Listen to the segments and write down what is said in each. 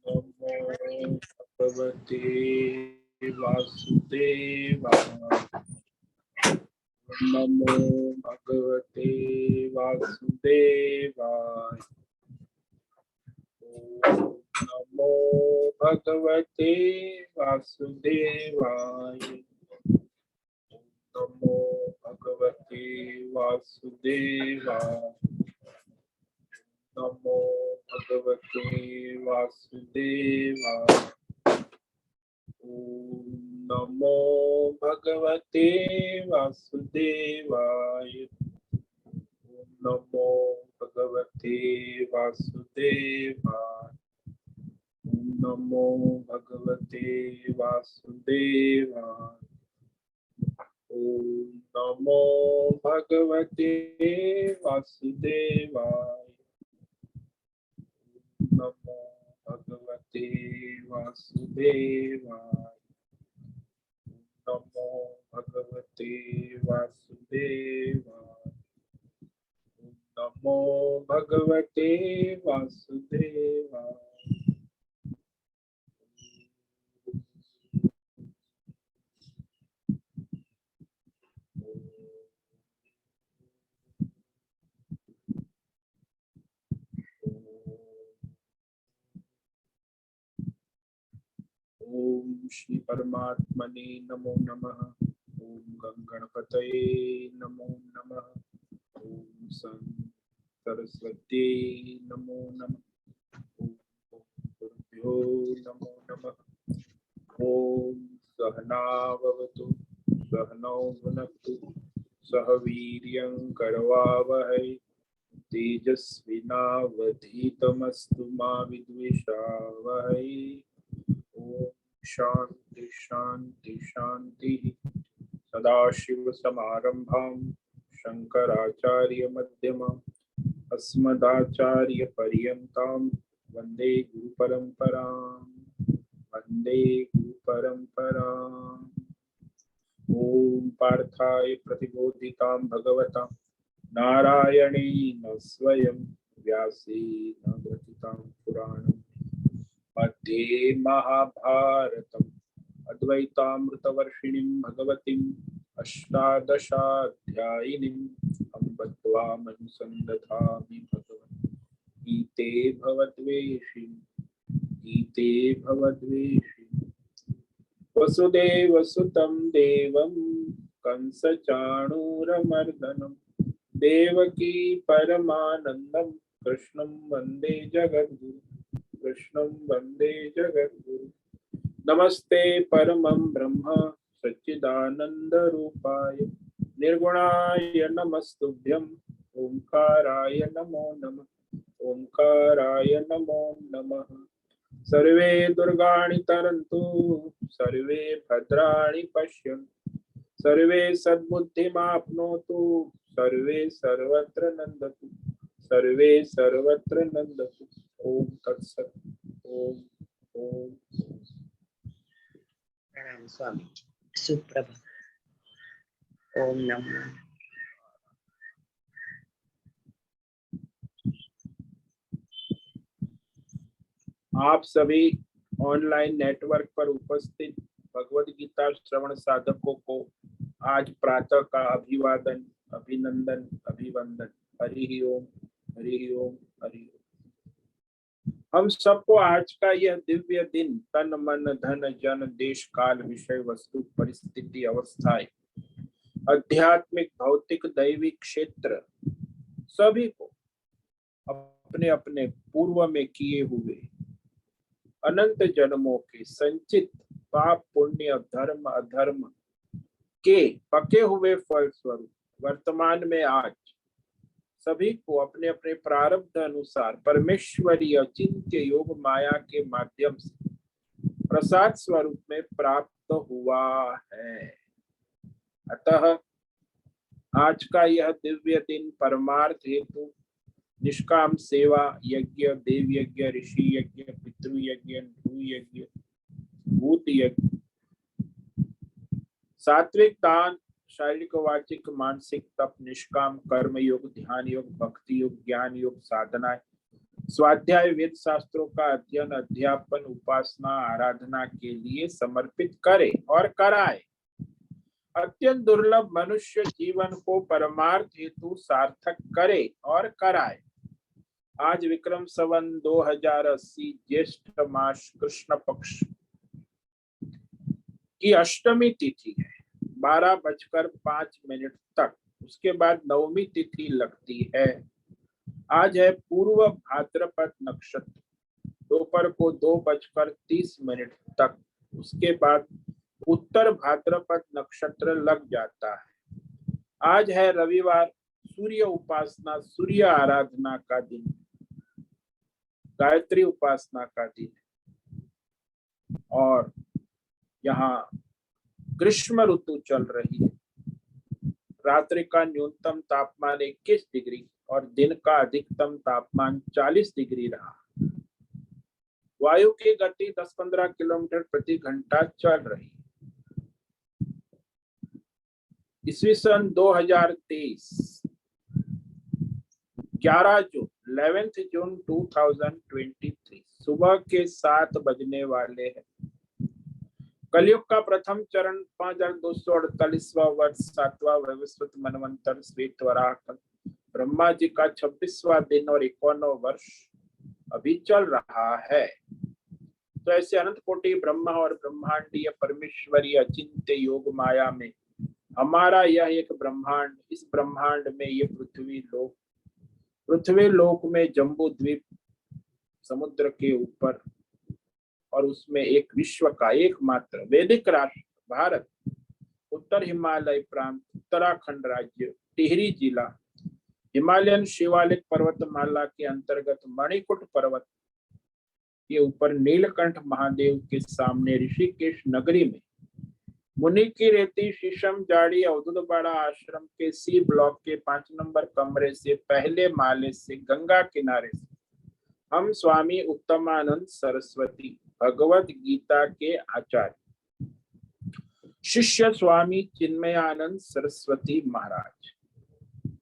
नमो भगवते वासुदेवाय। नमो भगवते वासुदेवाय। नमो भगवते वासुदेवाय। नमो भगवते वासुदेवाय। नमो भगवते वासुदेवाय। ओम नमो भगवते वासुदेवाय। ओम नमो भगवते वासुदेवाय। ओम नमो भगवते वासुदेवाय। ओम नमो भगवते वासुदेवाय। नमो भगवते वासुदेवाय। नमो भगवते वासुदेवाय। नमो भगवते वासुदेवाय। ओम श्री परमात्मने नमो नमः। ओम गं गणपतये नमो नमः। ओम सरस्वती नमो नमः। ओम गुरुभ्यो नमो नमः। ओम सहनाववतु सहनौ भुनक्तु सह वीर्यं करवावहै तेजस्विनावधीतमस्तु मा विद्विषावहै। ओम शांति शांति शांति। सदाशिव समारंभां शंकराचार्य मध्यमाम् अस्मदाचार्य पर्यन्तां वंदे गुरु परंपराम्। वंदे गुरु परंपराम्। ओम पार्थाय प्रतिबोधितां भगवता नारायणेन स्वयं व्यासेन ग्रथितां पुराणम् मध्ये महाभारतम् अद्वैतामृतवर्षिणीं भगवतीम् अष्टादशाध्यायिनीम् अम्ब त्वामनुसन्दधामि भगवन् गीते भवद्वेषिणि वसुदेवसुतं देवं कंसचाणूरमर्दनं देवकी परमानन्दं कृष्णं वन्दे जगद्गुरु। नमस्ते परमं ब्रह्म सच्चिदानन्दरूपाय निर्गुणाय नमस्तुभ्यं ओंकाराय नमो नमः। सर्वे दुर्गाणि तरन्तु सर्वे भद्राणि पश्यन्तु सर्वे सद्बुद्धिमाप्नोतु सर्वे सर्वत्र नन्दतु। ओम तत्सत्। ओम ओम। प्रणाम स्वामी। सुप्रभात। ओम नमो। आप सभी ऑनलाइन नेटवर्क पर उपस्थित भगवद गीता श्रवण साधकों को आज प्रातः का अभिवादन अभिनंदन अभिवंदन। हरि ओम हरि ओम हरि ओम। हम सबको आज का यह दिव्य दिन तन मन धन जन देश काल विषय वस्तु परिस्थिति अवस्थाएं आध्यात्मिक भौतिक दैविक क्षेत्र सभी को अपने अपने पूर्व में किए हुए अनंत जन्मों के संचित पाप पुण्य धर्म अधर्म के पके हुए फल स्वरूप वर्तमान में आज सभी को अपने अपने प्रारब्ध अनुसार परमेश्वरी अचिंत्य योग माया के माध्यम से प्रसाद स्वरूप में प्राप्त हुआ है। अतः आज का यह दिव्य दिन परमार्थ हेतु निष्काम सेवा यज्ञ देव यज्ञ ऋषि यज्ञ पितृ यज्ञ भू यज्ञ भूत यज्ञ सात्विक दान शारीरिक वाचिक मानसिक तप निष्काम कर्म योग ध्यान योग भक्ति योग ज्ञान योग साधना स्वाध्याय वेद शास्त्रों का अध्ययन, अध्यापन, उपासना, आराधना के लिए समर्पित करे और कराए। अत्यंत दुर्लभ मनुष्य जीवन को परमार्थ हेतु सार्थक करे और कराए। आज विक्रम संवत 2080 ज्येष्ठ मास कृष्ण पक्ष की अष्टमी तिथि है, 12:05 तक। उसके बाद नवमी तिथि लगती है। आज है पूर्व भाद्रपद नक्षत्र, दोपहर को 2:30 तक। उसके बाद उत्तर भाद्रपद नक्षत्र लग जाता है। आज है रविवार, सूर्य उपासना, सूर्य आराधना का दिन, गायत्री उपासना का दिन। और यहाँ ग्रीष्म ऋतु चल रही है। रात्रि का न्यूनतम तापमान 21 डिग्री और दिन का अधिकतम तापमान 40 डिग्री रहा। वायु की गति 10-15 किलोमीटर प्रति घंटा चल रही है। ईस्वी सन 2023 11 जून 2023 सुबह के 7 बजने वाले हैं। कलयुग का प्रथम चरण 5248वां वर्ष, 7वां वैवस्वत मनवंतर, श्वेत वराह कल्प, ब्रह्मा जी का 26वां दिन और 51वां वर्ष अभी चल रहा है। तो ऐसे अनंत कोटि ब्रह्मा और ब्रह्मांडीय परमेश्वरी अचिंत्य योग माया में हमारा यह एक ब्रह्मांड, इस ब्रह्मांड में ये पृथ्वी लोक में जम्बू द्वीप समुद्र के ऊपर, और उसमें एक विश्व का एकमात्र वैदिक राष्ट्र भारत, उत्तर हिमालय प्रांत, उत्तराखंड राज्य, टिहरी जिला, हिमालयन शिवालिक पर्वतमाला के अंतर्गत मणिकुट पर्वत के ऊपर नीलकंठ महादेव के सामने ऋषिकेश नगरी में मुनि की रेती शीशम जाड़ी अवधूतपाड़ा आश्रम के सी ब्लॉक के 5 नंबर कमरे से पहले माले से गंगा किनारे से हम स्वामी उत्तमानंद सरस्वती भगवत गीता के आचार्य शिष्य स्वामी चिन्मयानंद सरस्वती महाराज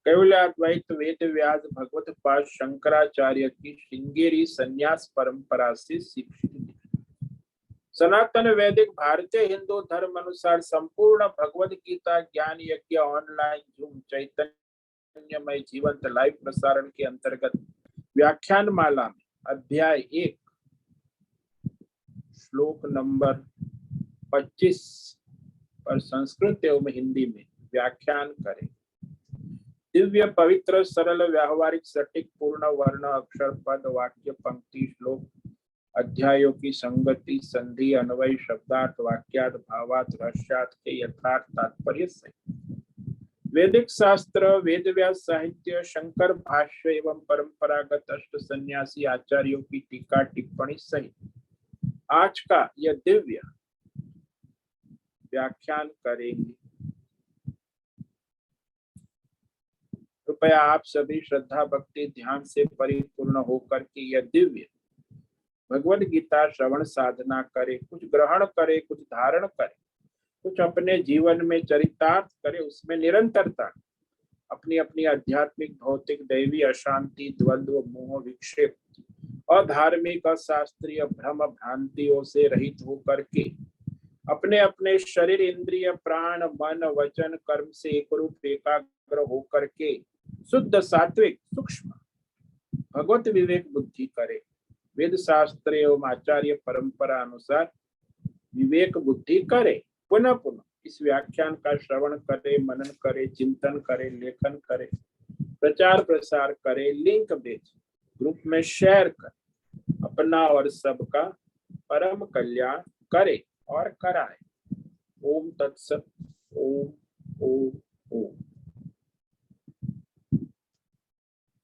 कैवल्याद्वैत वेद व्यास भगवत पाद शंकराचार्य की श्रृंगेरी संन्यास परंपरा से शिक्षित सनातन वैदिक भारतीय हिंदू धर्म अनुसार संपूर्ण भगवत गीता ज्ञान यज्ञ ऑनलाइन जूम चैतन्यमय जीवंत लाइव प्रसारण के अंतर्गत व्याख्यान माला में अध्याय 1 श्लोक नंबर 25 पर संस्कृत एवं हिंदी में व्याख्यान करें। दिव्य पवित्र सरल व्यावहारिक सटीक पूर्ण वर्ण अक्षर पद वाक्य पंक्ति श्लोक अध्यायों की संगति संधि अन्वय शब्दार्थ वाक्यार्थ भावार्थ रहस्यार्थ के यथार्थ तात्पर्य सहित वैदिक शास्त्र वेद व्यास साहित्य शंकर भाष्य एवं परंपरागत अष्ट सन्यासी आचार्यों की टीका टिप्पणी सहित आज का यह दिव्य व्याख्यान करेंगे। कृपया आप सभी श्रद्धा भक्ति ध्यान से परिपूर्ण होकर के यह दिव्य भगवद गीता श्रवण साधना करे, कुछ ग्रहण करे, कुछ धारण करे, कुछ अपने जीवन में चरितार्थ करे, उसमें निरंतरता अपनी अपनी आध्यात्मिक भौतिक दैवी अशांति द्वंद्व मोह विक्षेप और धार्मिक और शास्त्रीय भ्रम भ्रांतियों से रहित होकर के अपने अपने शरीर इंद्रिय प्राण मन वचन कर्म से एक रूप एकाग्र होकर के शुद्ध सात्विक सूक्ष्म भगवत विवेक बुद्धि करे। वेद शास्त्र एवं आचार्य परंपरा अनुसार विवेक बुद्धि करे। पुनः पुनः इस व्याख्यान का श्रवण करे, मनन करे, चिंतन करे, लेखन करे, प्रचार प्रसार करे, लिंक भेजे, ग्रुप में शेयर करे, अपना और सबका परम कल्याण करे और कराए। ओम तत्सत। ओम ओम ओम।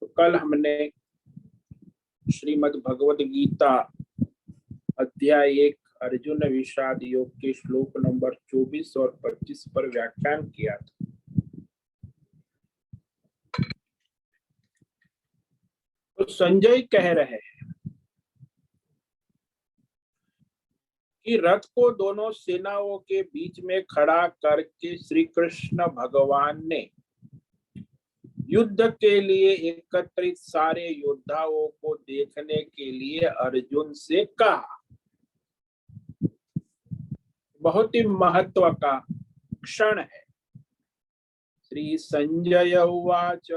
तो कल हमने श्रीमद् भगवद गीता अध्याय 1 अर्जुन विषाद योग के श्लोक नंबर 24 और 25 पर व्याख्यान किया था। तो संजय कह रहे हैं कि रथ को दोनों सेनाओं के बीच में खड़ा करके श्री कृष्ण भगवान ने युद्ध के लिए एकत्रित सारे योद्धाओं को देखने के लिए अर्जुन से कहा। बहुत ही महत्व का क्षण है। श्री संजय उवाच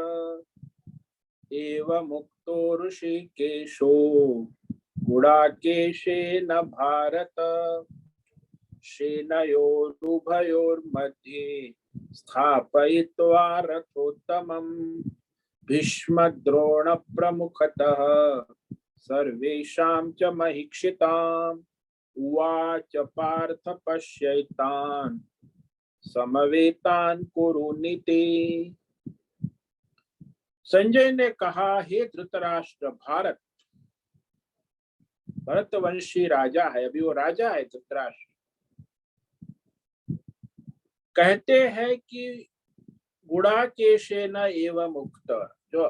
एव मुक्तो ऋषिकेशो गुडाकेशेन भारत सेनयोरुभयोर्मध्ये स्थापयित्वा रथोत्तमम् भीष्मद्रोण प्रमुखतः सर्वेषां च महीक्षिताम् उवाच पार्थ पश्यैतान् समवेतान् कुरुनीति। संजय ने कहा, हे धृतराष्ट्र, भरतवंशी राजा है, अभी वो राजा है धृतराष्ट्र, कहते हैं कि गुडाकेशेन एव मुक्त। जो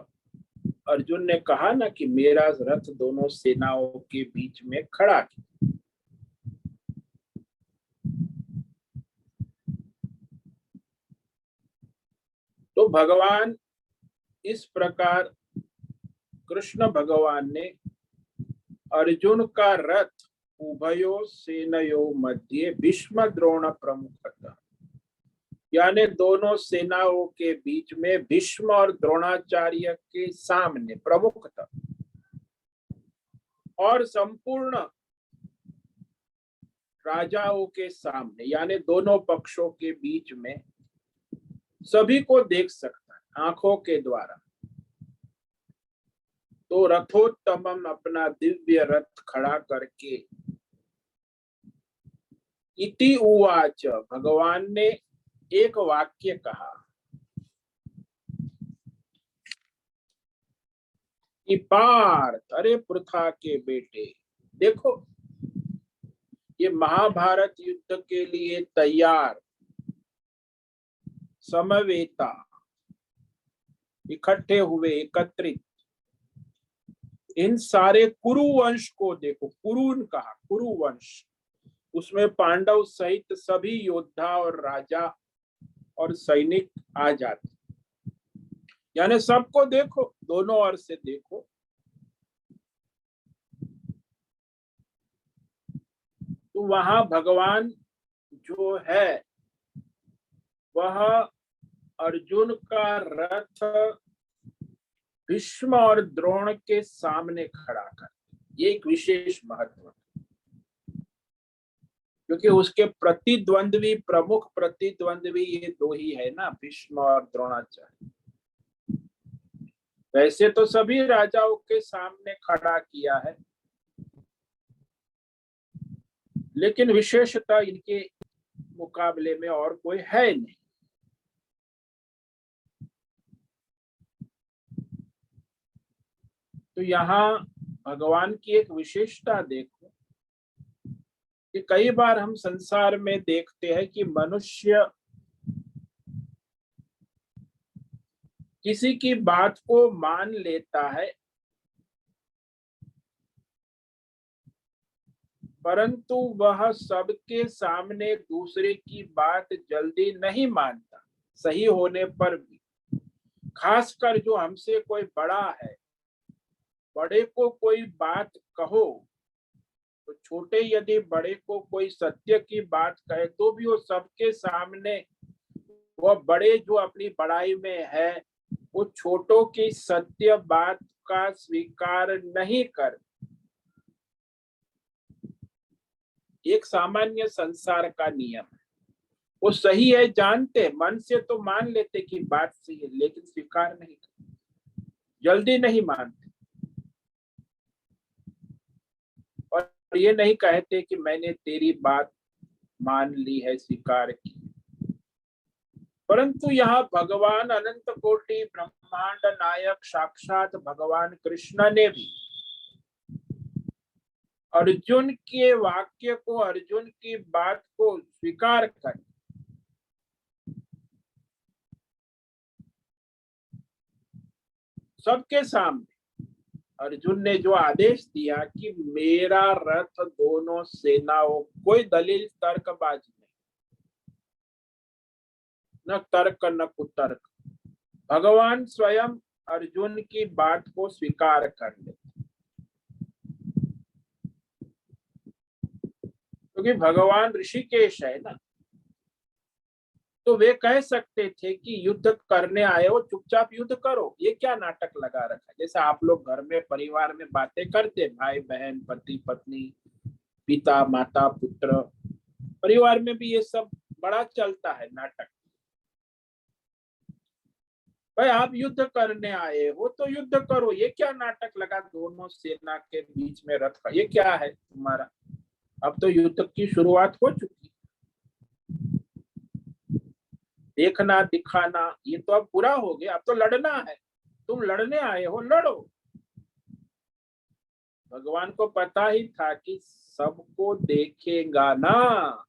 अर्जुन ने कहा ना कि मेरा रथ दोनों सेनाओं के बीच में खड़ा किया। तो भगवान इस प्रकार कृष्ण भगवान ने अर्जुन का रथ उभयो सेनयो मध्य भीष्म द्रोण प्रमुखतः, यानी दोनों सेनाओं के बीच में भीष्म और द्रोणाचार्य के सामने प्रमुखतः और संपूर्ण राजाओं के सामने, यानी दोनों पक्षों के बीच में सभी को देख सकता है आंखों के द्वारा। तो रथोत्तमम अपना दिव्य रथ खड़ा करके इति उवाच, भगवान ने एक वाक्य कहा कि पार्थ, अरे पृथा के बेटे, देखो ये महाभारत युद्ध के लिए तैयार समवेता इकट्ठे हुए, एकत्रित इन सारे कुरुवंश को देखो। कुरुन कहा, कुरुवंश, उसमें पांडव सहित सभी योद्धा और राजा और सैनिक आ जाते, यानी सबको देखो, दोनों ओर से देखो। तो वहां भगवान जो है वह अर्जुन का रथ भीष्म और द्रोण के सामने खड़ा कर, ये एक विशेष महत्व है, क्योंकि उसके प्रतिद्वंद्वी, प्रमुख प्रतिद्वंद्वी ये दो ही है ना, भीष्म और द्रोणाचार्य। वैसे तो सभी राजाओं के सामने खड़ा किया है, लेकिन विशेषता इनके मुकाबले में और कोई है नहीं। तो यहाँ भगवान की एक विशेषता देखो कि कई बार हम संसार में देखते हैं कि मनुष्य किसी की बात को मान लेता है, परंतु वह सबके सामने दूसरे की बात जल्दी नहीं मानता, सही होने पर भी। खासकर जो हमसे कोई बड़ा है, बड़े को कोई बात कहो तो छोटे यदि बड़े को कोई सत्य की बात कहे तो भी वो सबके सामने, वह बड़े जो अपनी बड़ाई में है वो छोटों की सत्य बात का स्वीकार नहीं कर। एक सामान्य संसार का नियम है, वो सही है जानते, मन से तो मान लेते कि बात सही है, लेकिन स्वीकार नहीं करते, जल्दी नहीं मानते, और ये नहीं कहते कि मैंने तेरी बात मान ली है, स्वीकार की। परंतु यहाँ भगवान अनंत कोटि ब्रह्मांड नायक साक्षात भगवान कृष्ण ने भी अर्जुन के वाक्य को, अर्जुन की बात को स्वीकार कर सबके सामने अर्जुन ने जो आदेश दिया कि मेरा रथ दोनों सेनाओं, कोई दलील तर्कबाजी नहीं, न तर्क न कुतर्क, भगवान स्वयं अर्जुन की बात को स्वीकार कर लेते, क्योंकि भगवान ऋषिकेश है ना, तो वे कह सकते थे कि युद्ध करने आए हो, चुपचाप युद्ध करो, ये क्या नाटक लगा रखा है। जैसे आप लोग घर में परिवार में बातें करते, भाई बहन, पति पत्नी, पिता माता पुत्र, परिवार में भी ये सब बड़ा चलता है नाटक। भाई आप युद्ध करने आए हो तो युद्ध करो, ये क्या नाटक लगा दोनों सेना के बीच में रथ का, ये क्या है तुम्हारा। अब तो युद्ध की शुरुआत हो चुकी, देखना दिखाना ये तो अब पूरा हो गया, अब तो लड़ना है, तुम लड़ने आए हो, लड़ो। भगवान को पता ही था कि सबको देखेगा ना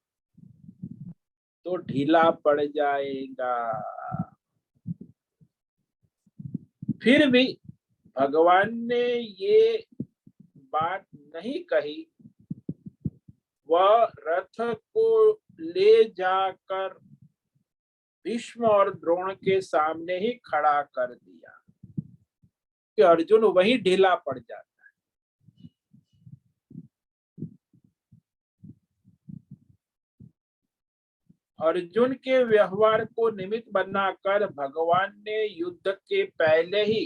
तो ढीला पड़ जाएगा। फिर भी भगवान ने ये बात नहीं कही, वह रथ को ले जाकर भीष्म और द्रोण के सामने ही खड़ा कर दिया कि अर्जुन वही ढीला पड़ जाता। अर्जुन के व्यवहार को निमित्त बनाकर भगवान ने युद्ध के पहले ही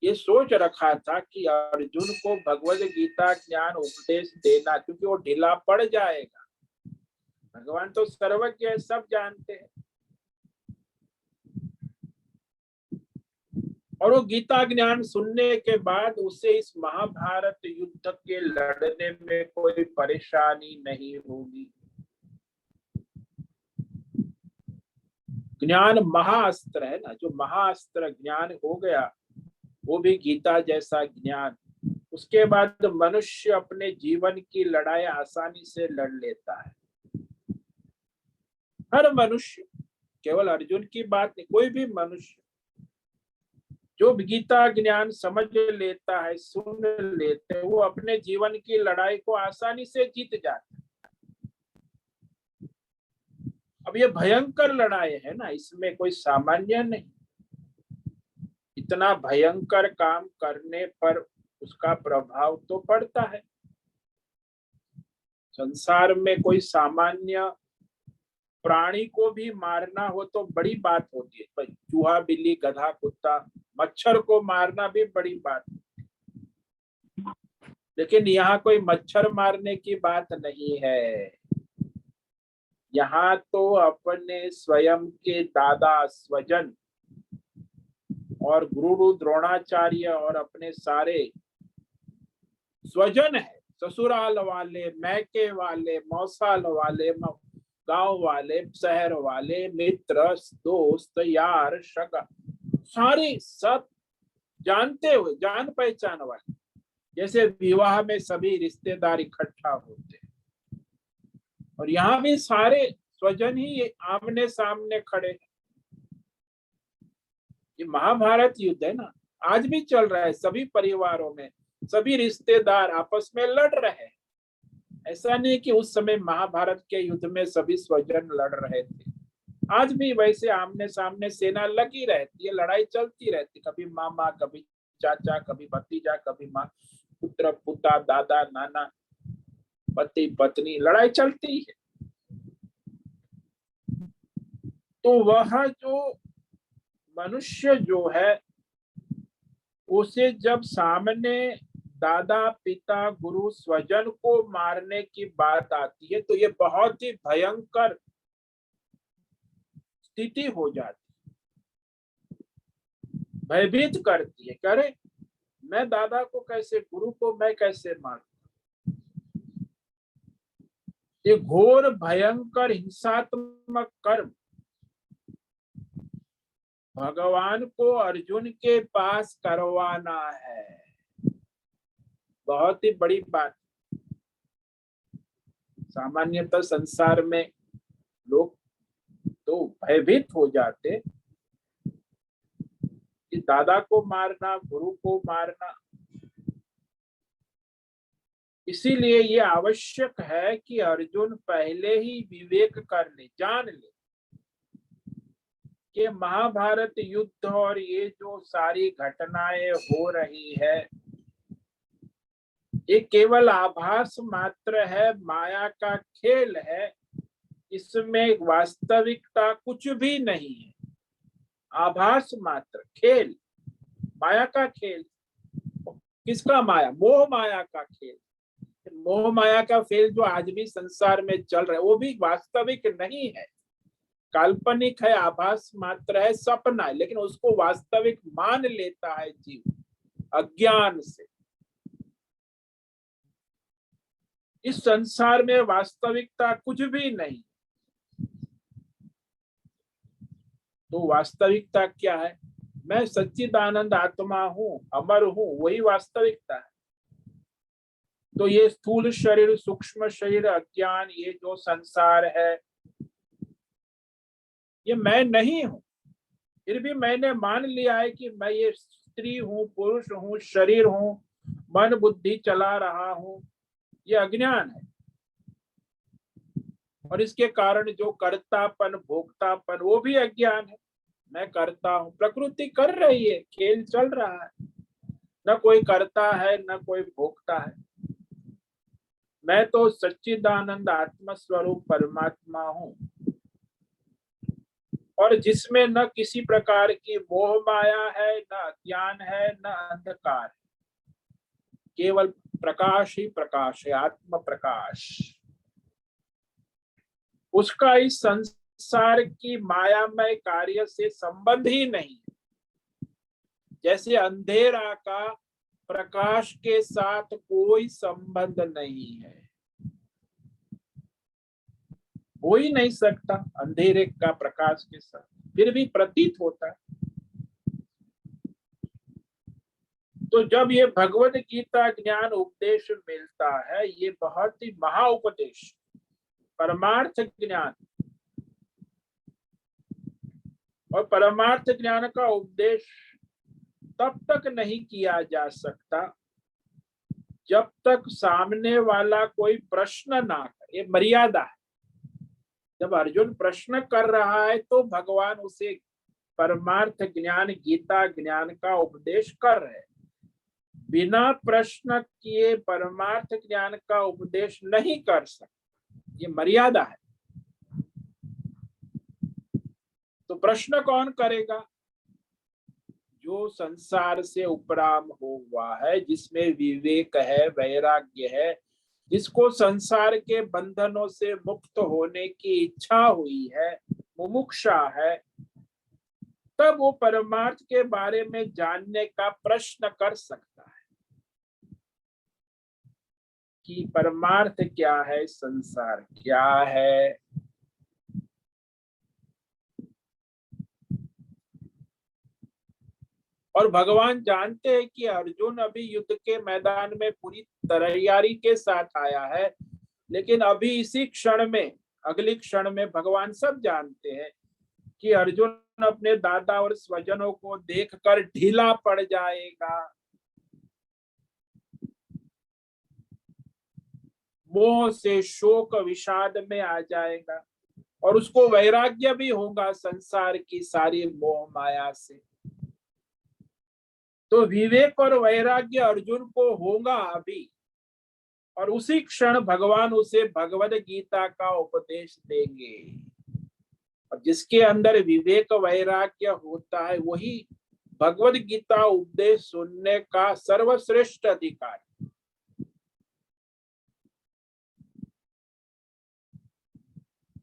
ये सोच रखा था कि अर्जुन को भगवद गीता ज्ञान उपदेश देना, क्योंकि वो ढीला पड़ जाएगा। भगवान तो सर्वज्ञ है, सब जानते हैं, और वो गीता ज्ञान सुनने के बाद उसे इस महाभारत युद्ध के लड़ने में कोई परेशानी नहीं होगी। ज्ञान महाअस्त्र है ना, जो महाअस्त्र ज्ञान हो गया, वो भी गीता जैसा ज्ञान, उसके बाद मनुष्य अपने जीवन की लड़ाई आसानी से लड़ लेता है। हर मनुष्य, केवल अर्जुन की बात नहीं, कोई भी मनुष्य जो गीता ज्ञान समझ लेता है, सुन लेते, वो अपने जीवन की लड़ाई को आसानी से जीत जाता है। अब ये भयंकर लड़ाई है ना, इसमें कोई सामान्य नहीं। इतना भयंकर काम करने पर उसका प्रभाव तो पड़ता है। संसार में कोई सामान्य प्राणी को भी मारना हो तो बड़ी बात होती है, चूहा बिल्ली गधा कुत्ता मच्छर को मारना भी बड़ी बात है। लेकिन यहाँ कोई मच्छर मारने की बात नहीं है, यहाँ तो अपने स्वयं के दादा स्वजन और गुरु द्रोणाचार्य और अपने सारे स्वजन है, ससुराल वाले, मैके वाले, मौसाल वाले, गांव वाले, शहर वाले, मित्र दोस्त यार सगा, सारे सब जानते हुए, जान पहचान वाले, जैसे विवाह में सभी रिश्तेदार इकट्ठा होते हैं, और यहाँ भी सारे स्वजन ही आमने सामने खड़े हैं। ये महाभारत युद्ध है ना, आज भी चल रहा है, सभी परिवारों में सभी रिश्तेदार आपस में लड़ रहे हैं। ऐसा नहीं कि उस समय महाभारत के युद्ध में सभी स्वजन लड़ रहे थे, आज भी वैसे आमने सामने सेना लगी रहती है, लड़ाई चलती रहती, कभी मामा, कभी चाचा, कभी भतीजा, कभी माँ पुत्र पुता, दादा नाना, पति पत्नी, लड़ाई चलती है। तो वह जो मनुष्य जो है, उसे जब सामने दादा पिता गुरु स्वजन को मारने की बात आती है तो ये बहुत ही भयंकर स्थिति हो जाती, भयभीत करती है। कह रहे मैं दादा को कैसे, गुरु को मैं कैसे मारूं। ये घोर भयंकर हिंसात्मक कर्म भगवान को अर्जुन के पास करवाना है, बहुत ही बड़ी बात। सामान्यतः संसार में लोग तो भयभीत हो जाते कि दादा को मारना, गुरु को मारना। इसीलिए ये आवश्यक है कि अर्जुन पहले ही विवेक कर ले, जान ले कि महाभारत युद्ध और ये जो सारी घटनाएं हो रही है, ये केवल आभास मात्र है, माया का खेल है, इसमें वास्तविकता कुछ भी नहीं है। आभास मात्र, खेल, माया का खेल। किसका माया? मोह माया का खेल। मोह माया का खेल जो आज भी संसार में चल रहा है वो भी वास्तविक नहीं है, काल्पनिक है, आभास मात्र है, सपना है, लेकिन उसको वास्तविक मान लेता है जीव अज्ञान से। इस संसार में वास्तविकता कुछ भी नहीं। तो वास्तविकता क्या है? मैं सच्चिदानंद आत्मा हूं, अमर हूं, वही वास्तविकता है। तो ये स्थूल शरीर, सूक्ष्म शरीर, अज्ञान, ये जो संसार है, ये मैं नहीं हूं। फिर भी मैंने मान लिया है कि मैं ये स्त्री हूं, पुरुष हूं, शरीर हूं, मन बुद्धि चला रहा हूं। ये अज्ञान है। और इसके कारण जो कर्तापन, भोक्तापन, वो भी अज्ञान है। मैं करता हूं, प्रकृति कर रही है, खेल चल रहा है, न कोई करता है न कोई भोगता है। मैं तो सच्चिदानंद आत्म स्वरूप परमात्मा हूं, और जिसमें न किसी प्रकार की मोह माया है, न अज्ञान है, न अंधकार है, केवल प्रकाश ही प्रकाश है, आत्म प्रकाश। उसका इस संसार की मायामय कार्य से संबंध ही नहीं। जैसे अंधेरा का प्रकाश के साथ कोई संबंध नहीं है, हो ही नहीं सकता अंधेरे का प्रकाश के साथ, फिर भी प्रतीत होता है। तो जब ये भगवद गीता ज्ञान उपदेश मिलता है, ये बहुत ही महा उपदेश, परमार्थ ज्ञान। और परमार्थ ज्ञान का उपदेश तब तक नहीं किया जा सकता जब तक सामने वाला कोई प्रश्न ना करे। ये मर्यादा है। जब अर्जुन प्रश्न कर रहा है तो भगवान उसे परमार्थ ज्ञान, गीता ज्ञान का उपदेश कर रहे हैं। बिना प्रश्न किए परमार्थ ज्ञान का उपदेश नहीं कर सकते, ये मर्यादा है। तो प्रश्न कौन करेगा? जो संसार से उपराम हुआ है, जिसमें विवेक है, वैराग्य है, जिसको संसार के बंधनों से मुक्त होने की इच्छा हुई है, मुमुक्षा है, तब वो परमार्थ के बारे में जानने का प्रश्न कर सकता है कि परमार्थ क्या है, संसार क्या है। और भगवान जानते हैं कि अर्जुन अभी युद्ध के मैदान में पूरी तैयारी के साथ आया है, लेकिन अभी इसी क्षण में, अगली क्षण में भगवान सब जानते हैं कि अर्जुन अपने दादा और स्वजनों को देखकर ढीला पड़ जाएगा, मोह से शोक विषाद में आ जाएगा, और उसको वैराग्य भी होगा संसार की सारी मोह माया से। तो विवेक और वैराग्य अर्जुन को होगा अभी, और उसी क्षण भगवान उसे भगवद गीता का उपदेश देंगे। और जिसके अंदर विवेक वैराग्य होता है, वही भगवद गीता उपदेश सुनने का सर्वश्रेष्ठ अधिकार।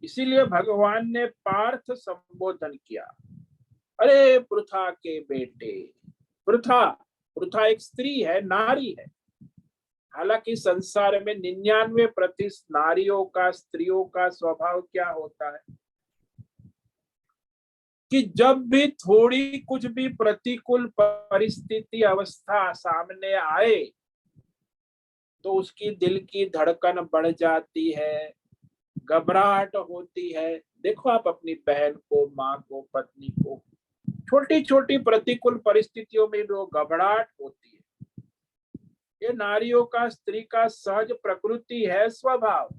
इसीलिए भगवान ने पार्थ संबोधन किया, अरे पृथा के बेटे। पृथा, पृथा एक स्त्री है, नारी है। हालांकि संसार में 99% नारियों का, स्त्रियों का स्वभाव क्या होता है कि जब भी थोड़ी कुछ भी प्रतिकूल परिस्थिति, अवस्था सामने आए तो उसकी दिल की धड़कन बढ़ जाती है, घबराहट होती है। देखो आप अपनी बहन को, माँ को, पत्नी को, छोटी छोटी प्रतिकूल परिस्थितियों में जो घबराहट होती है, ये नारियों का, स्त्री का सहज प्रकृति है, स्वभाव।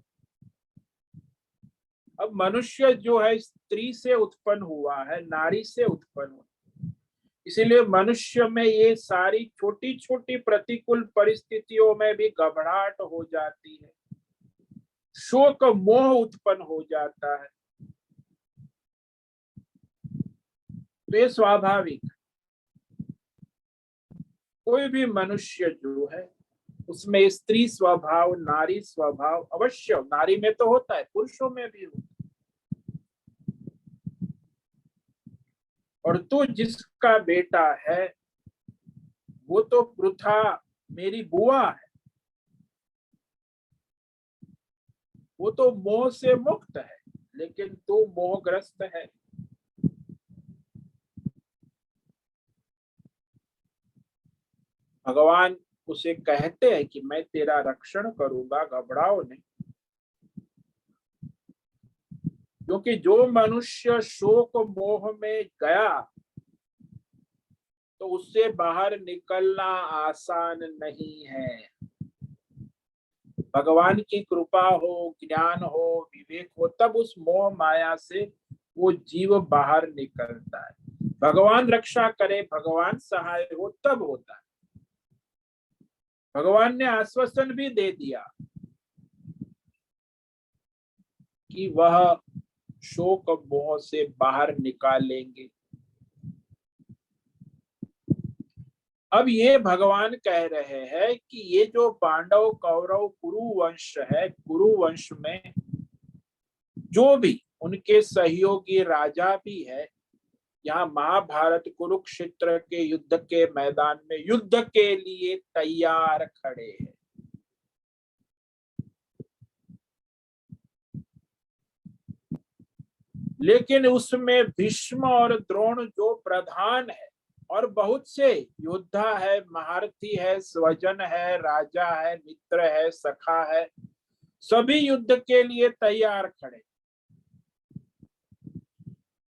अब मनुष्य जो है स्त्री से उत्पन्न हुआ है, नारी से उत्पन्न हुआ, इसीलिए मनुष्य में ये सारी छोटी छोटी प्रतिकूल परिस्थितियों में भी घबराहट हो जाती है, शोक मोह उत्पन्न हो जाता है। तो ये स्वाभाविक, कोई भी मनुष्य जो है उसमें स्त्री स्वभाव नारी स्वभाव अवश्य, नारी में तो होता है, पुरुषों में भी होता है। और तू जिसका बेटा है वो तो पृथा मेरी बुआ है, वो तो मोह से मुक्त है, लेकिन तू मोहग्रस्त है। भगवान उसे कहते हैं कि मैं तेरा रक्षण करूंगा, घबराओ नहीं। क्योंकि जो मनुष्य शोक मोह में गया तो उससे बाहर निकलना आसान नहीं है। भगवान की कृपा हो, ज्ञान हो, विवेक हो, तब उस मोह माया से वो जीव बाहर निकलता है। भगवान रक्षा करे, भगवान सहाय हो, तब होता है। भगवान ने आश्वासन भी दे दिया कि वह शोक मोह से बाहर निकालेंगे। अब ये भगवान कह रहे हैं कि ये जो पांडव कौरव कुरु वंश है, कुरु वंश में जो भी उनके सहयोगी राजा भी है, यहाँ महाभारत कुरुक्षेत्र के युद्ध के मैदान में युद्ध के लिए तैयार खड़े हैं। लेकिन उसमें भीष्म और द्रोण जो प्रधान है, और बहुत से योद्धा है, महारथी है, स्वजन है, राजा है, मित्र है, सखा है, सभी युद्ध के लिए तैयार खड़े।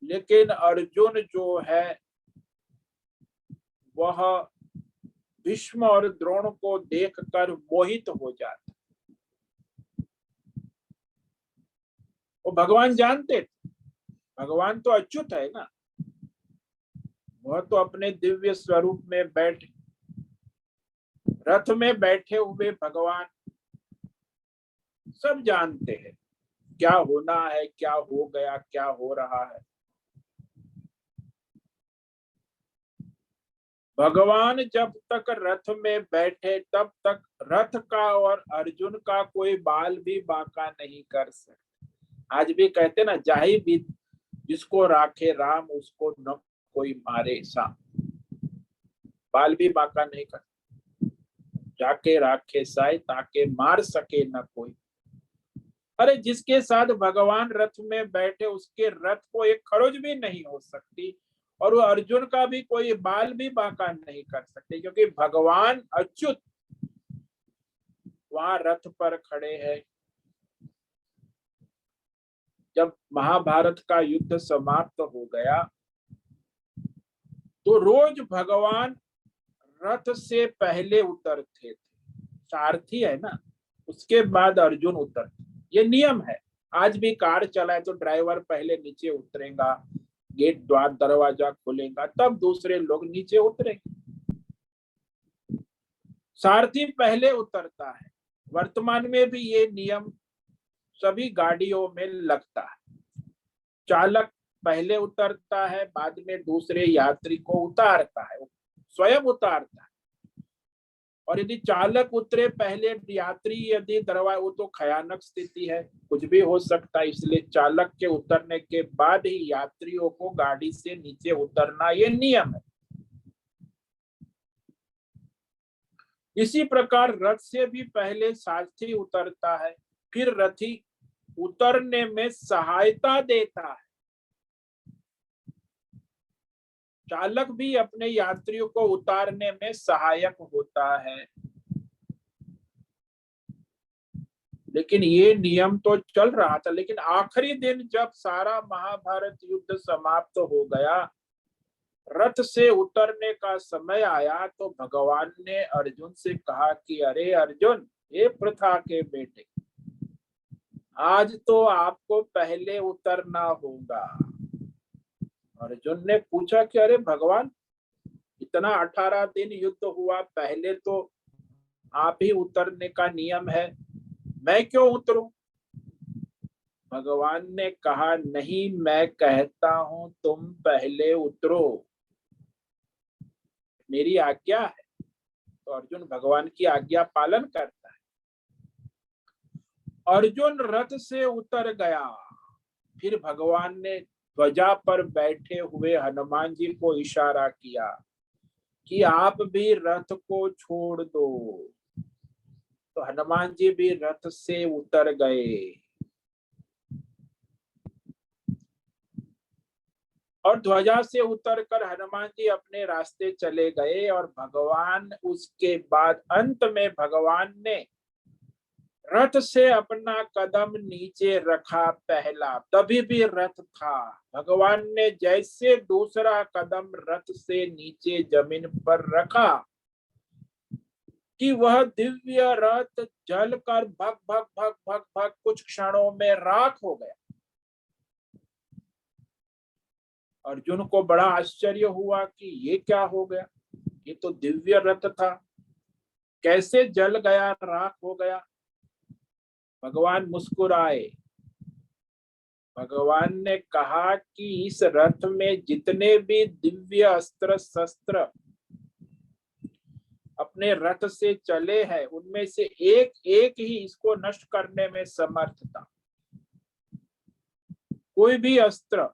लेकिन अर्जुन जो है वह भीष्म और द्रोण को देखकर मोहित हो जाता। वो भगवान जानते थे, भगवान तो अच्युत है ना, वह तो अपने दिव्य स्वरूप में बैठे, रथ में बैठे हुए भगवान सब जानते हैं क्या होना है, क्या हो गया, क्या हो रहा है। भगवान जब तक रथ में बैठे तब तक रथ का और अर्जुन का कोई बाल भी बांका नहीं कर सकते। आज भी कहते ना, जाहि भी जिसको राखे राम उसको न कोई मारे सा, बाल भी बांका नहीं कर, जाके राखे साई ताके मार सके न कोई। अरे जिसके साथ भगवान रथ में बैठे उसके रथ को एक खरोच भी नहीं हो सकती, और वो अर्जुन का भी कोई बाल भी बांका नहीं कर सकते, क्योंकि भगवान अच्युत वहां रथ पर खड़े हैं। जब महाभारत का युद्ध समाप्त हो गया तो रोज भगवान रथ से पहले उतरते थे, सारथी है ना, उसके बाद अर्जुन उतरते। ये नियम है, आज भी कार चलाए तो ड्राइवर पहले नीचे उतरेगा, गेट द्वार दरवाजा खुलेगा, तब दूसरे लोग नीचे उतरेंगे। सारथी पहले उतरता है। वर्तमान में भी ये नियम सभी गाड़ियों में लगता है। चालक पहले उतरता है, बाद में दूसरे यात्री को उतारता है, स्वयं उतारता है। और यदि चालक उतरे पहले यात्री यदि दरवाजा, वो तो भयानक स्थिति है, कुछ भी हो सकता है, इसलिए चालक के उतरने के बाद ही यात्रियों को गाड़ी से नीचे उतरना ये नियम है। इसी प्रकार रथ से भी पहले सारथी उतरता है, फिर रथी उतरने में सहायता देता है। चालक भी अपने यात्रियों को उतारने में सहायक होता है। लेकिन ये नियम तो चल रहा था, लेकिन आखिरी दिन जब सारा महाभारत युद्ध समाप्त हो गया, रथ से उतरने का समय आया, तो भगवान ने अर्जुन से कहा कि अरे अर्जुन, ये पृथा के बेटे, आज तो आपको पहले उतरना होगा। अर्जुन ने पूछा कि अरे भगवान, इतना 18 दिन युद्ध हुआ, पहले तो आप ही उतरने का नियम है, मैं क्यों उतरूं? भगवान ने कहा, नहीं, मैं कहता हूं तुम पहले उतरो, मेरी आज्ञा है। तो अर्जुन भगवान की आज्ञा पालन करता है। अर्जुन रथ से उतर गया। फिर भगवान ने ध्वजा पर बैठे हुए हनुमान जी को इशारा किया कि आप भी रथ को छोड़ दो। तो हनुमान जी भी रथ से उतर गए और ध्वजा से उतरकर हनुमान जी अपने रास्ते चले गए। और भगवान उसके बाद अंत में भगवान ने रथ से अपना कदम नीचे रखा पहला, तभी भी रथ था। भगवान ने जैसे दूसरा कदम रथ से नीचे जमीन पर रखा कि वह दिव्य रथ जलकर भग भग भग भग भग कुछ क्षणों में राख हो गया। अर्जुन को बड़ा आश्चर्य हुआ कि ये क्या हो गया, ये तो दिव्य रथ था, कैसे जल गया, राख हो गया? भगवान मुस्कुराए। भगवान ने कहा कि इस रथ में जितने भी दिव्य अस्त्र शस्त्र अपने रथ से चले हैं, उनमें से एक एक ही इसको नष्ट करने में समर्थ था, कोई भी अस्त्र।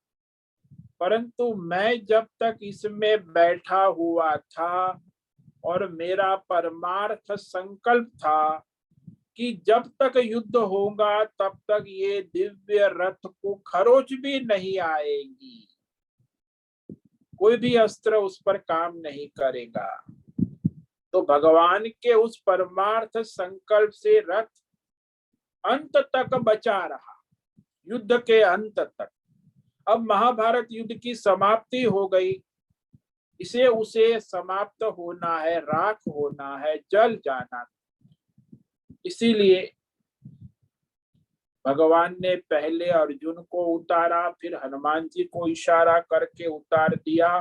परंतु मैं जब तक इसमें बैठा हुआ था और मेरा परमार्थ संकल्प था कि जब तक युद्ध होगा तब तक ये दिव्य रथ को खरोच भी नहीं आएगी, कोई भी अस्त्र उस पर काम नहीं करेगा। तो भगवान के उस परमार्थ संकल्प से रथ अंत तक बचा रहा, युद्ध के अंत तक। अब महाभारत युद्ध की समाप्ति हो गई, इसे उसे समाप्त होना है, राख होना है, जल जाना। इसीलिए भगवान ने पहले अर्जुन को उतारा, फिर हनुमान जी को इशारा करके उतार दिया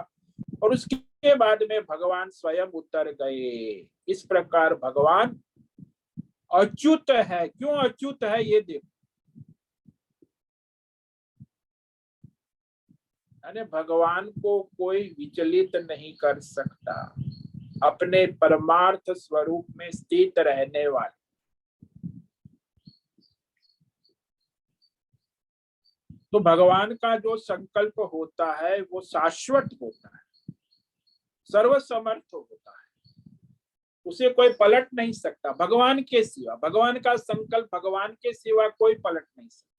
और उसके बाद में भगवान स्वयं उतर गए। इस प्रकार भगवान अच्युत है। क्यों अच्युत है ये देखो, यानी भगवान को कोई विचलित नहीं कर सकता, अपने परमार्थ स्वरूप में स्थित रहने वाले। तो भगवान का जो संकल्प होता है वो शाश्वत होता है, सर्वसमर्थ होता है, उसे कोई पलट नहीं सकता भगवान के सिवा। भगवान का संकल्प भगवान के सिवा कोई पलट नहीं सकता।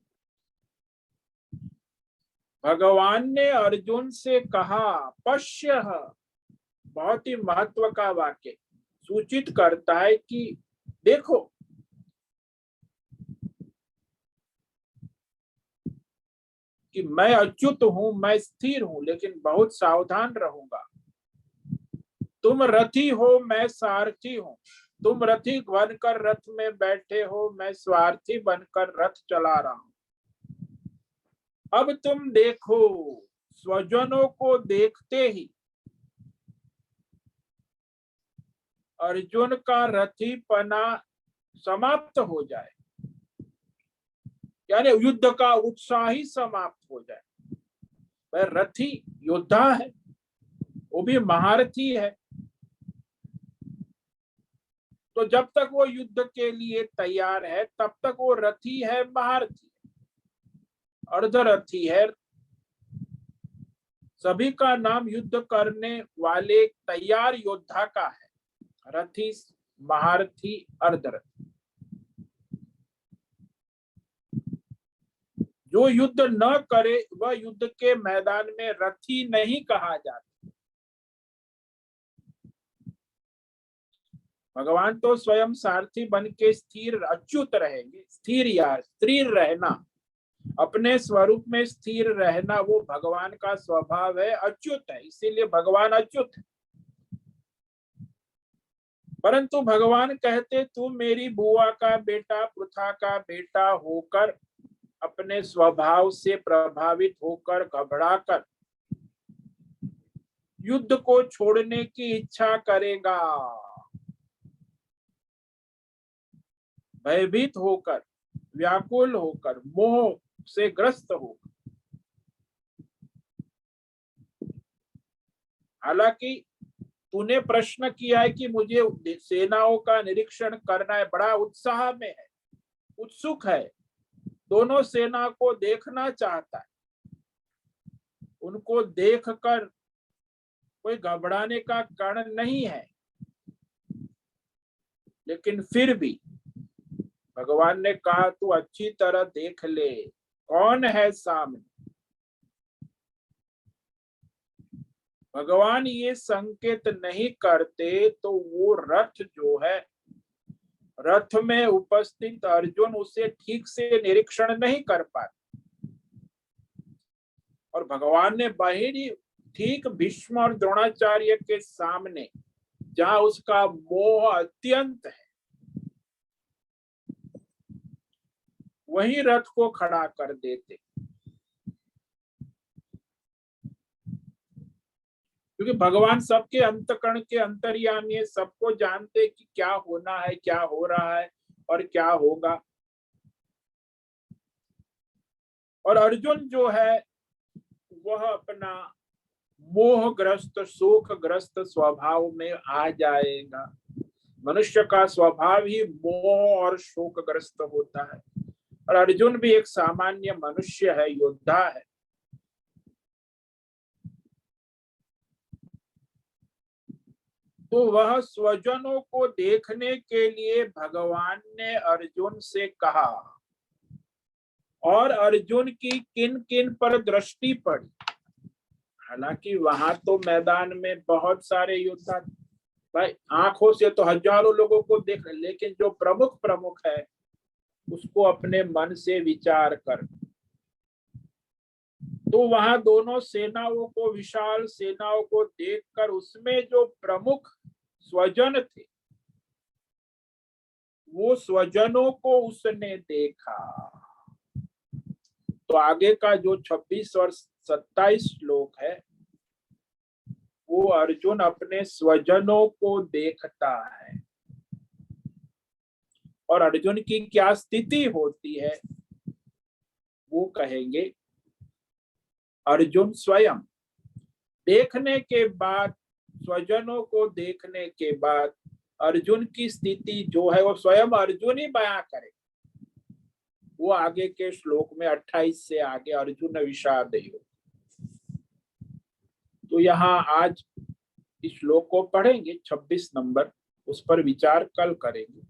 भगवान ने अर्जुन से कहा, पश्य, बहुत ही महत्व का वाक्य, सूचित करता है कि देखो, कि मैं अच्युत हूं, मैं स्थिर हूं, लेकिन बहुत सावधान रहूंगा। तुम रथी हो, मैं सारथी हूं। तुम रथी बनकर रथ में बैठे हो, मैं स्वार्थी बनकर रथ चला रहा हूं। अब तुम देखो, स्वजनों को देखते ही अर्जुन का रथीपना समाप्त हो जाए, यानी युद्ध का उत्साह ही समाप्त हो जाए। वह रथी योद्धा है, वो भी महारथी है। तो जब तक वो युद्ध के लिए तैयार है तब तक वो रथी है, महारथी, अर्धरथी है। सभी का नाम युद्ध करने वाले तैयार योद्धा का है, रथी, महारथी, अर्धरथी। जो युद्ध न करे वह युद्ध के मैदान में रथी नहीं कहा जाता। भगवान तो स्वयं सारथी बन के स्थिर अच्युत रहेंगे। स्थिर या स्थिर रहना, अपने स्वरूप में स्थिर रहना, वो भगवान का स्वभाव है, अच्युत है, इसीलिए भगवान अच्युत है। परंतु भगवान कहते, तू मेरी बुआ का बेटा, पृथा का बेटा होकर अपने स्वभाव से प्रभावित होकर घबराकर युद्ध को छोड़ने की इच्छा करेगा, भयभीत होकर, व्याकुल होकर, मोह से ग्रस्त होकर। हालांकि तूने प्रश्न किया है कि मुझे सेनाओं का निरीक्षण करना है, बड़ा उत्साह में है, उत्सुक है, दोनों सेना को देखना चाहता है, उनको देखकर कोई घबराने का कारण नहीं है। लेकिन फिर भी भगवान ने कहा तू अच्छी तरह देख ले कौन है सामने। भगवान ये संकेत नहीं करते तो वो रथ जो है, रथ में उपस्थित अर्जुन उसे ठीक से निरीक्षण नहीं कर पाते। और भगवान ने बाहरी ठीक भीष्म और द्रोणाचार्य के सामने जहां उसका मोह अत्यंत है, वही रथ को खड़ा कर देते, क्योंकि भगवान सबके अंतकरण के अंतर्यामी है, सबको जानते कि क्या होना है, क्या हो रहा है और क्या होगा। और अर्जुन जो है वह अपना मोहग्रस्त शोकग्रस्त स्वभाव में आ जाएगा। मनुष्य का स्वभाव ही मोह और शोकग्रस्त होता है, और अर्जुन भी एक सामान्य मनुष्य है, योद्धा है। तो वह स्वजनों को देखने के लिए भगवान ने अर्जुन से कहा, और अर्जुन की किन किन पर दृष्टि पड़ी। हालांकि वहां तो मैदान में बहुत सारे योद्धा, भाई आंखों से तो हजारों लोगों को देख, लेकिन जो प्रमुख प्रमुख है उसको अपने मन से विचार कर। तो वहां दोनों सेनाओं को, विशाल सेनाओं को देखकर उसमें जो प्रमुख स्वजन थे वो स्वजनों को उसने देखा। तो आगे का जो 26 और 27 श्लोक है वो अर्जुन अपने स्वजनों को देखता है, और अर्जुन की क्या स्थिति होती है वो कहेंगे। अर्जुन स्वयं देखने के बाद, स्वजनों को देखने के बाद अर्जुन की स्थिति जो है वो स्वयं अर्जुन ही बयां करे। वो आगे के श्लोक में 28 से आगे अर्जुन विषाद योग। तो यहाँ आज इस श्लोक को पढ़ेंगे 26 नंबर, उस पर विचार कल करेंगे।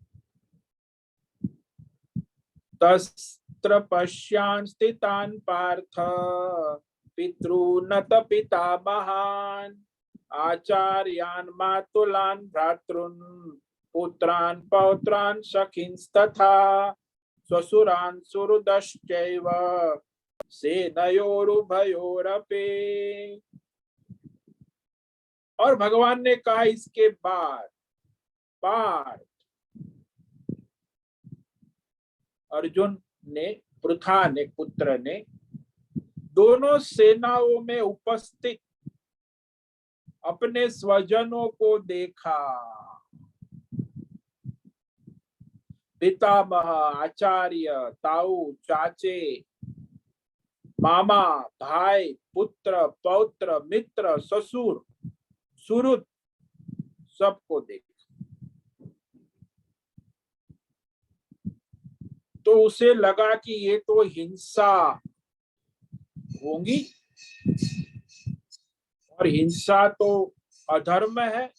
तस्त्र पश्यान् स्थितान् पार्थ पितॄनत पितामहान् आचार्यान् मातुलान् भ्रातॄन् पुत्रान् पौत्रान् सखींस्तथा स्वसुरान् सुहृदश्चैव सेनयोरुभयोरपि। और भगवान ने कहा इसके बाद पार्थ, अर्जुन ने, पृथा ने, पुत्र ने दोनों सेनाओं में उपस्थित अपने स्वजनों को देखा। पितामह, आचार्य, ताऊ, चाचे, मामा, भाई, पुत्र, पौत्र, मित्र, ससुर, सुहृद, सबको देखा। तो उसे लगा कि ये तो हिंसा होगी, और हिंसा तो अधर्म है,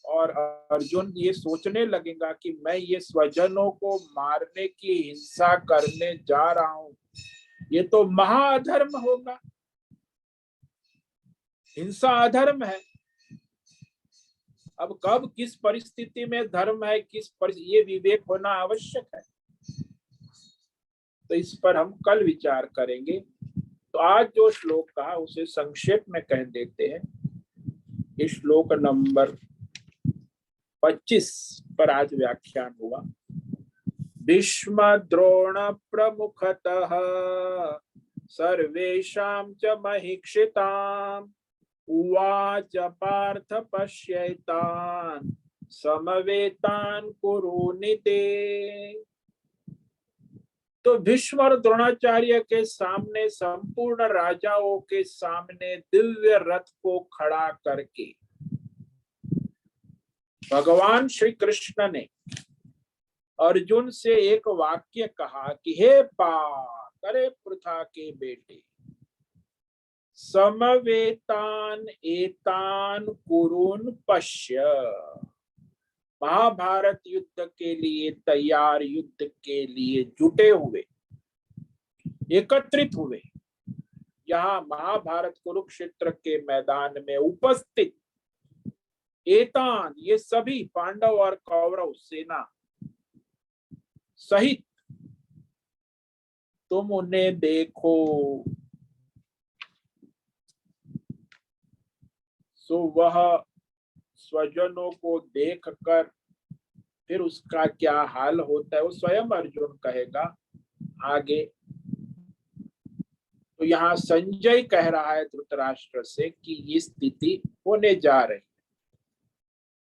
और अर्जुन ये सोचने लगेगा कि मैं ये स्वजनों को मारने की हिंसा करने जा रहा हूं, ये तो महाअधर्म होगा। हिंसा अधर्म है। अब कब किस परिस्थिति में धर्म है, ये विवेक होना आवश्यक है। तो इस पर हम कल विचार करेंगे। तो आज जो श्लोक कहा उसे संक्षेप में कह देते हैं। इस श्लोक नंबर 25 पर आज व्याख्यान हुआ। भीष्म द्रोण प्रमुखतः सर्वेषां च महीक्षिताम् उवाच पार्थ पश्यैतान् समवेतान् कुरुनिते। तो भीष्म और द्रोणाचार्य के सामने, संपूर्ण राजाओं के सामने दिव्य रथ को खड़ा करके भगवान श्री कृष्ण ने अर्जुन से एक वाक्य कहा कि हे पार्थ, अरे पृथा के बेटे, समवेतान एतान कुरुन पश्य। महाभारत युद्ध के लिए तैयार, युद्ध के लिए जुटे हुए, एकत्रित हुए, यहाँ महाभारत कुरुक्षेत्र के मैदान में उपस्थित एतान, ये सभी पांडव और कौरव सेना सहित तुम उन्हें देखो। सो वह स्वजनों को देखकर फिर उसका क्या हाल होता है वो स्वयं अर्जुन कहेगा आगे। तो यहाँ संजय कह रहा है धृतराष्ट्र से कि ये स्थिति होने जा रही।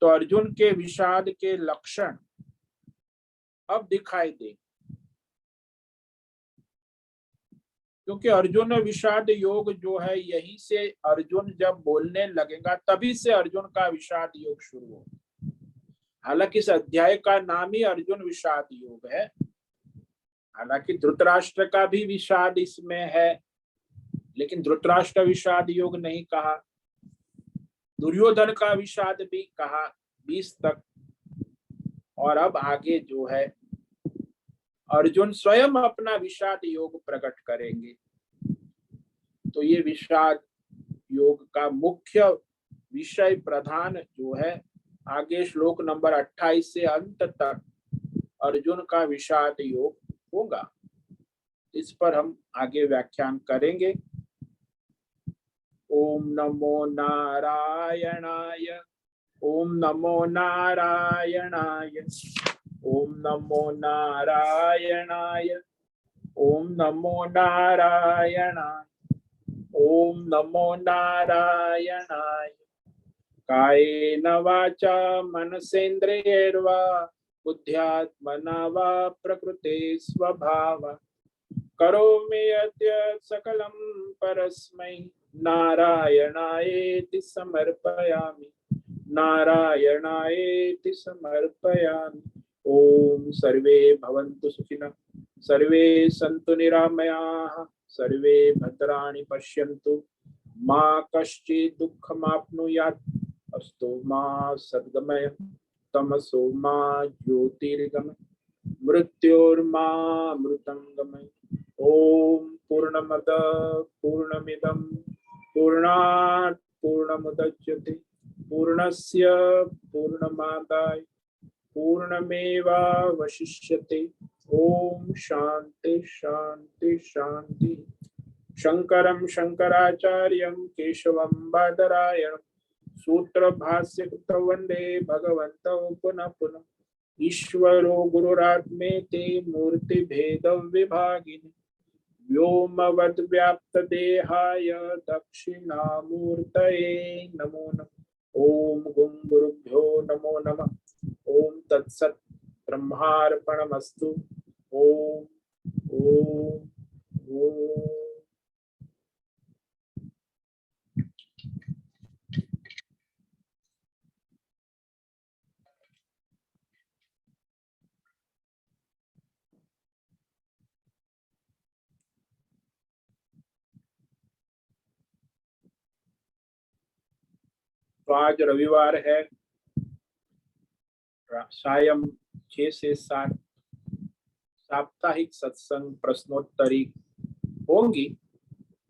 तो अर्जुन के विषाद के लक्षण अब दिखाई दे, क्योंकि अर्जुन विषाद योग जो है, यही से अर्जुन जब बोलने लगेगा तभी से अर्जुन का विषाद योग शुरू हो। हालांकि इस अध्याय का नाम ही अर्जुन विषाद योग है। हालांकि धृतराष्ट्र का भी विषाद इसमें है, लेकिन धृतराष्ट्र विषाद योग नहीं कहा। दुर्योधन का विषाद भी कहा 20 तक, और अब आगे जो है अर्जुन स्वयं अपना विषाद योग प्रकट करेंगे। तो ये विषाद योग का मुख्य विषय प्रधान जो है, आगे श्लोक नंबर 28 से अंत तक अर्जुन का विषाद योग होगा। इस पर हम आगे व्याख्यान करेंगे। ओम नमो नारायणाय, ओम नमो नारायणाय, ओम नमो नारायणाय, ओम नमो नारायणाय, ओम नमो नारायणाय। कायेन वाचा मनसेन्द्रियैर्वा बुद्ध्यात्मना वा प्रकृते स्वभावात् करोमि यद्यत् सकलं परस्मै नारायणायेति समर्पयामि, नारायणायेति समर्पयामि। ओम सर्वे भवन्तु सुखिनः, सर्वे सन्तु निरामयाः, सर्वे भद्राणि पश्यन्तु, मा कश्चित् दुःखमाप्नुयात्। अस्तु मा सद्गमय तमसो मा ज्योतिर्गमय मृत्योर्मा मृतंगमय। ओम पूर्णमद पूर्णमिदं पूर्णात् पूर्णमुदच्यते पूर्णस्य पूर्णमादाय पूर्णमेवावशिष्यते। ओम शांति शांति शांति। शंकरं शंकराचार्यं केशवं बादरायणं सूत्र भाष्य वंदे भगवन्तौ पुनः पुनः। ईश्वरो गुरुरात्मेति मूर्ति भेद विभागिनि व्योमवद् व्याप्त देहाय दक्षिणामूर्तये नमो नमः। ओम गुं गुरुभ्यो नमो नमः। ओम तत्सत् ब्रह्मार्पणमस्तु। ओम ओम ओम। तो आज रविवार है, सायं 6 से 7 साप्ताहिक सत्संग प्रश्नोत्तरी होंगी।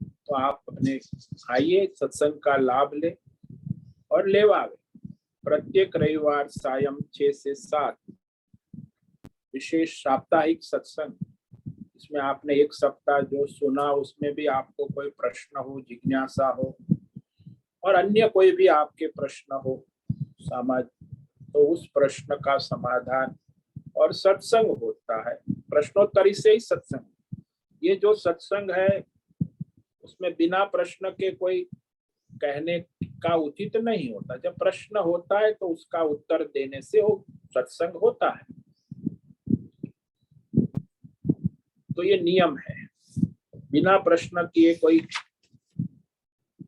तो आप अपने आइए, सत्संग का लाभ ले और लेवावे। प्रत्येक रविवार सायं 6 से 7 विशेष साप्ताहिक सत्संग। इसमें आपने एक सप्ताह जो सुना उसमें भी आपको कोई प्रश्न हो, जिज्ञासा हो, और अन्य कोई भी आपके प्रश्न हो समाज, तो उस प्रश्न का समाधान और सत्संग होता है। प्रश्नोत्तरी से ही सत्संग। ये जो सत्संग है उसमें बिना प्रश्न के कोई कहने का उचित नहीं होता। जब प्रश्न होता है तो उसका उत्तर देने से वो सत्संग होता है। तो ये नियम है, बिना प्रश्न किए कोई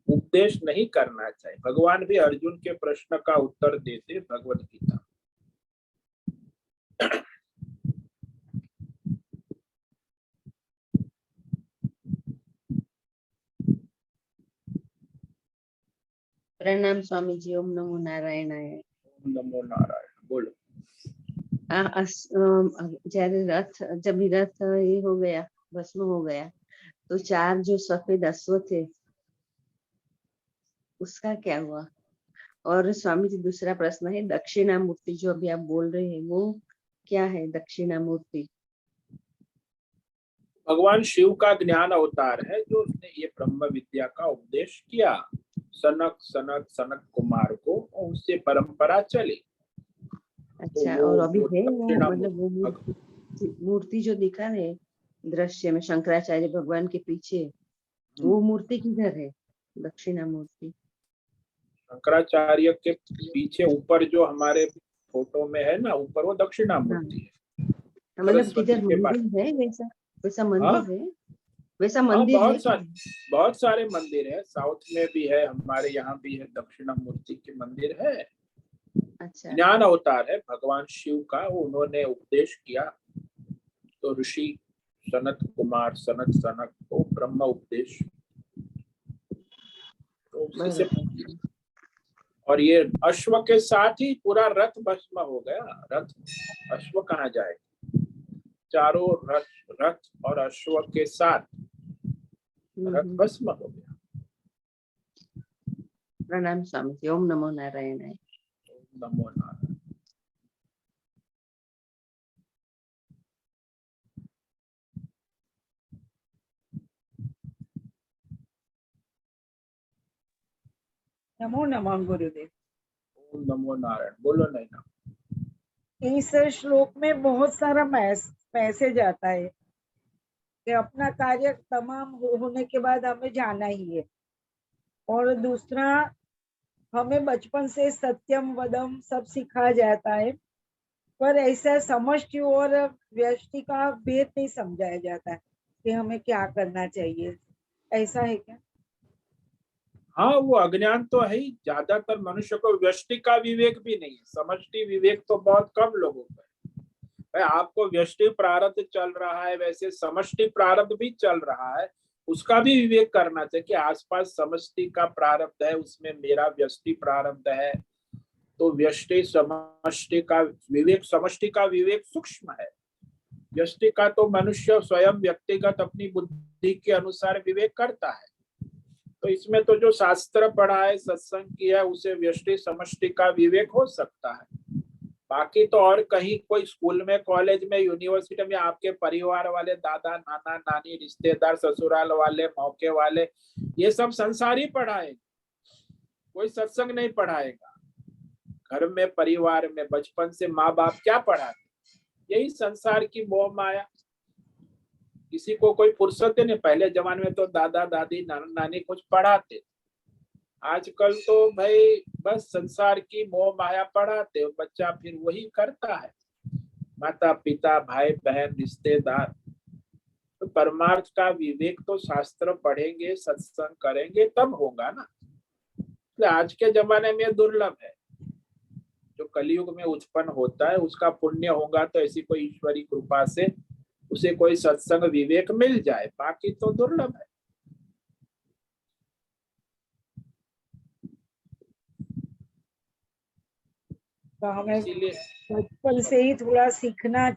उपदेश नहीं करना चाहिए। भगवान भी अर्जुन के प्रश्न का उत्तर देते भगवत गीता। प्रणाम स्वामी जी। ओम नमो नारायणाय। ओम नमो नारायण। बोलो। जब रथ ये हो गया, भस्म हो गया, तो 4 जो सफेद अश्व थे उसका क्या हुआ? और स्वामी जी दूसरा प्रश्न है, दक्षिणा मूर्ति जो अभी आप बोल रहे हैं वो क्या है? दक्षिणा मूर्ति भगवान शिव का ज्ञान अवतार है, जो उसने ये ब्रह्म विद्या का उपदेश किया सनक कुमार को, और उससे परंपरा चली। अच्छा। तो और अभी वो है वो, दक्षिणा मतलब वो मूर्ति जो दिखा है दृश्य में शंकराचार्य भगवान के पीछे, वो मूर्ति किधर है? दक्षिणा मूर्ति शंकराचार्य के पीछे ऊपर जो हमारे फोटो में है ना, ऊपर वो दक्षिणा मूर्ति है। मतलब सरस्वती किधर के पास। मंदिर है? वैसा वैसा हाँ मंदिर है? वैसा हाँ, मंदिर है क्या? बहुत सारे मंदिर है। साउथ में भी है, हमारे यहाँ भी है, दक्षिणा मूर्ति के मंदिर है। अच्छा। ज्ञान अवतार है भगवान शिव का, उन्होंने उपदेश किया। तो ऋषि सनक को ब्रह्म उपदेश, तो उसी से। और ये अश्व के साथ ही पूरा रथ भस्म हो गया। रथ, अश्व कहाँ जाए? चारों रथ और अश्व के साथ रथ भस्म हो गया। प्रणाम स्वामी जी। ओम नमो नारायणाय। नमो नारायण। नमो नमः गुरुदेव। ओम नमो नारायण। बोलो नहीं ना। इस श्लोक में बहुत सारा मैसेज आता है कि अपना कार्य तमाम होने के बाद हमें जाना ही है। और दूसरा, हमें बचपन से सत्यम वदम सब सिखाया जाता है, पर ऐसा समष्टि और व्यष्टि का भेद नहीं समझाया जाता है कि हमें क्या करना चाहिए। ऐसा है क्या? हाँ, वो अज्ञान तो है ही। ज्यादातर मनुष्य को व्यष्टि का विवेक भी नहीं है, समष्टि विवेक तो बहुत कम लोगों को है। भाई, आपको व्यष्टि प्रारब्ध चल रहा है, वैसे समष्टि प्रारब्ध भी चल रहा है, उसका भी विवेक करना चाहिए कि आसपास समष्टि का प्रारब्ध है, उसमें मेरा व्यष्टि प्रारब्ध है। तो व्यष्टि समष्टि का विवेक, समष्टि का विवेक सूक्ष्म है। व्यष्टि का तो मनुष्य स्वयं व्यक्तिगत अपनी बुद्धि के अनुसार विवेक करता है। तो इसमें तो जो शास्त्र पढ़ा है, सत्संग किया है, उसे व्यष्टि समष्टि का विवेक हो सकता है। बाकी तो और कहीं कोई स्कूल में, कॉलेज में, यूनिवर्सिटी में आपके परिवार वाले, दादा नाना नानी, रिश्तेदार, ससुराल वाले, मौके वाले, ये सब संसार ही पढ़ाए, कोई सत्संग नहीं पढ़ाएगा। घर में, परिवार में बचपन से माँ बाप क्या पढ़ाते? यही संसार की मोह माया। किसी को कोई फुर्सत नहीं। पहले जमाने में तो दादा दादी नाना नानी कुछ पढ़ाते, आजकल तो भाई बस संसार की मोह माया पढ़ाते, बच्चा फिर वही करता है। माता पिता, भाई बहन, रिश्तेदार। तो परमार्थ का विवेक तो शास्त्र पढ़ेंगे, सत्संग करेंगे तब होगा ना। तो आज के जमाने में दुर्लभ है। जो कलयुग में उत्पन्न होता है उसका पुण्य होगा तो ऐसी कोई ईश्वरी कृपा से उसे कोई सत्संग विवेक मिल जाए, बाकी तो दुर्लभ है। तो हमें इसीलिए बचपन से ही थोड़ा सीखना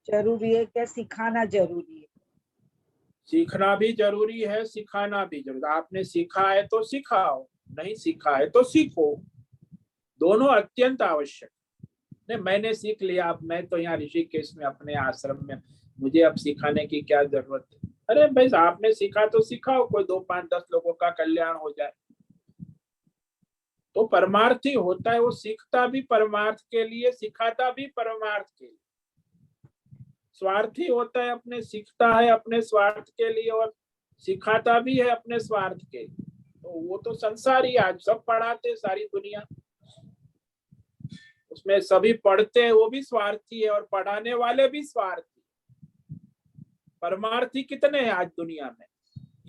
जरूरी है क्या? सिखाना जरूरी है? सीखना भी जरूरी है, सिखाना भी जरूरी है। आपने सीखा है तो सिखाओ, नहीं सीखा है तो सीखो। दोनों अत्यंत आवश्यक। नहीं, मैंने सीख लिया, अब मैं तो यहाँ ऋषिकेश में अपने आश्रम में, मुझे अब सिखाने की क्या जरूरत है? अरे भाई, आपने सीखा तो सिखाओ, कोई 2 5 10 लोगों का कल्याण हो जाए। तो परमार्थी होता है, वो सीखता भी परमार्थ के लिए, सिखाता भी परमार्थ के लिए। स्वार्थी होता है, अपने सीखता है अपने स्वार्थ के लिए और सिखाता भी है अपने स्वार्थ के लिए। तो वो तो संसार ही आज सब पढ़ाते, सारी दुनिया उसमें सभी पढ़ते हैं, वो भी स्वार्थी है और पढ़ाने वाले भी स्वार्थी। परमार्थी कितने हैं आज दुनिया में?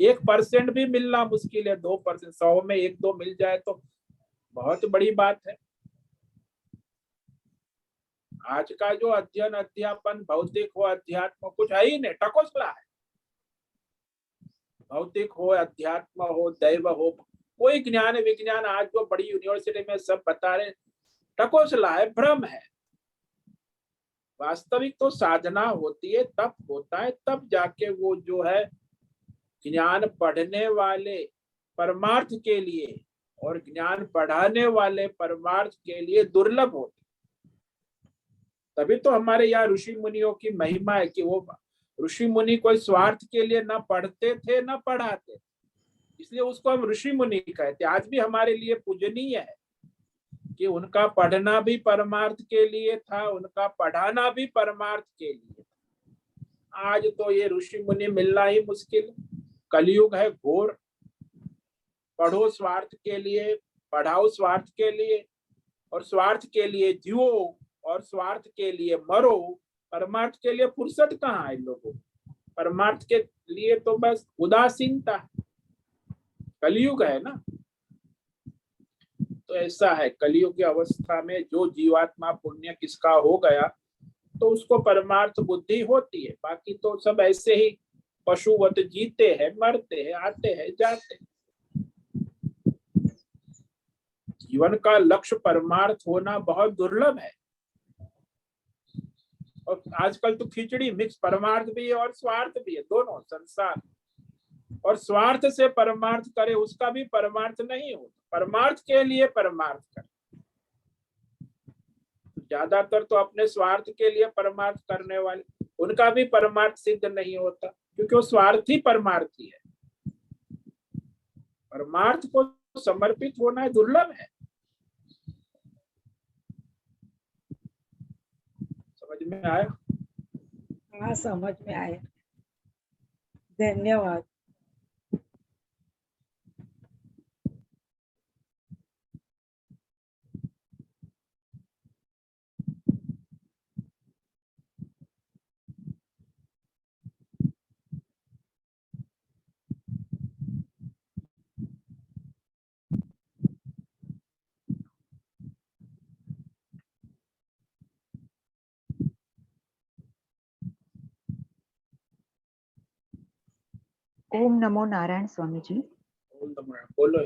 1% भी मिलना मुश्किल है, 2%, 100 में 1-2 मिल जाए तो बहुत बड़ी बात है। आज का जो अध्ययन अध्यापन भौतिक हो अध्यात्म कुछ है ही नहीं, टकोसला है। भौतिक हो अध्यात्म हो दैव हो, कोई ज्ञान विज्ञान आज जो बड़ी यूनिवर्सिटी में सब बता रहे, टकोसला है, भ्रम है। वास्तविक तो साधना होती है, तब होता है, तब जाके वो जो है ज्ञान पढ़ने वाले परमार्थ के लिए और ज्ञान पढ़ाने वाले परमार्थ के लिए दुर्लभ होते। तभी तो हमारे यहाँ ऋषि मुनियों की महिमा है कि वो ऋषि मुनि कोई स्वार्थ के लिए ना पढ़ते थे ना पढ़ाते, इसलिए उसको हम ऋषि मुनि कहते। आज भी हमारे लिए पूजनीय है कि उनका पढ़ना भी परमार्थ के लिए था, उनका पढ़ाना भी परमार्थ के लिए। आज तो ये ऋषि मुनि मिलना ही मुश्किल, कलयुग है घोर। पढ़ो स्वार्थ के लिए, पढ़ाओ स्वार्थ के लिए, और स्वार्थ के लिए जियो और स्वार्थ के लिए मरो। परमार्थ के लिए फुर्सत कहाँ है लोगों? परमार्थ के लिए तो बस उदासीनता। कलयुग है ना, तो ऐसा है। कलयुग की अवस्था में जो जीवात्मा पुण्य किसका हो गया तो उसको परमार्थ बुद्धि होती है, बाकी तो सब ऐसे ही पशुवत जीते हैं, मरते हैं, आते हैं, जाते हैं। जीवन का लक्ष्य परमार्थ होना बहुत दुर्लभ है। और आजकल तो खिचड़ी मिक्स, परमार्थ भी है और स्वार्थ भी है, दोनों संसार। और स्वार्थ से परमार्थ करे उसका भी परमार्थ नहीं होता, परमार्थ के लिए परमार्थ करे। ज्यादातर तो अपने स्वार्थ के लिए परमार्थ करने वाले, उनका भी परमार्थ सिद्ध नहीं होता, क्योंकि वो स्वार्थी परमार्थी है। परमार्थ को समर्पित होना दुर्लभ है। समझ में आया? हाँ, समझ में आया। धन्यवाद। ओम नमो नारायण स्वामी जी। बोलो।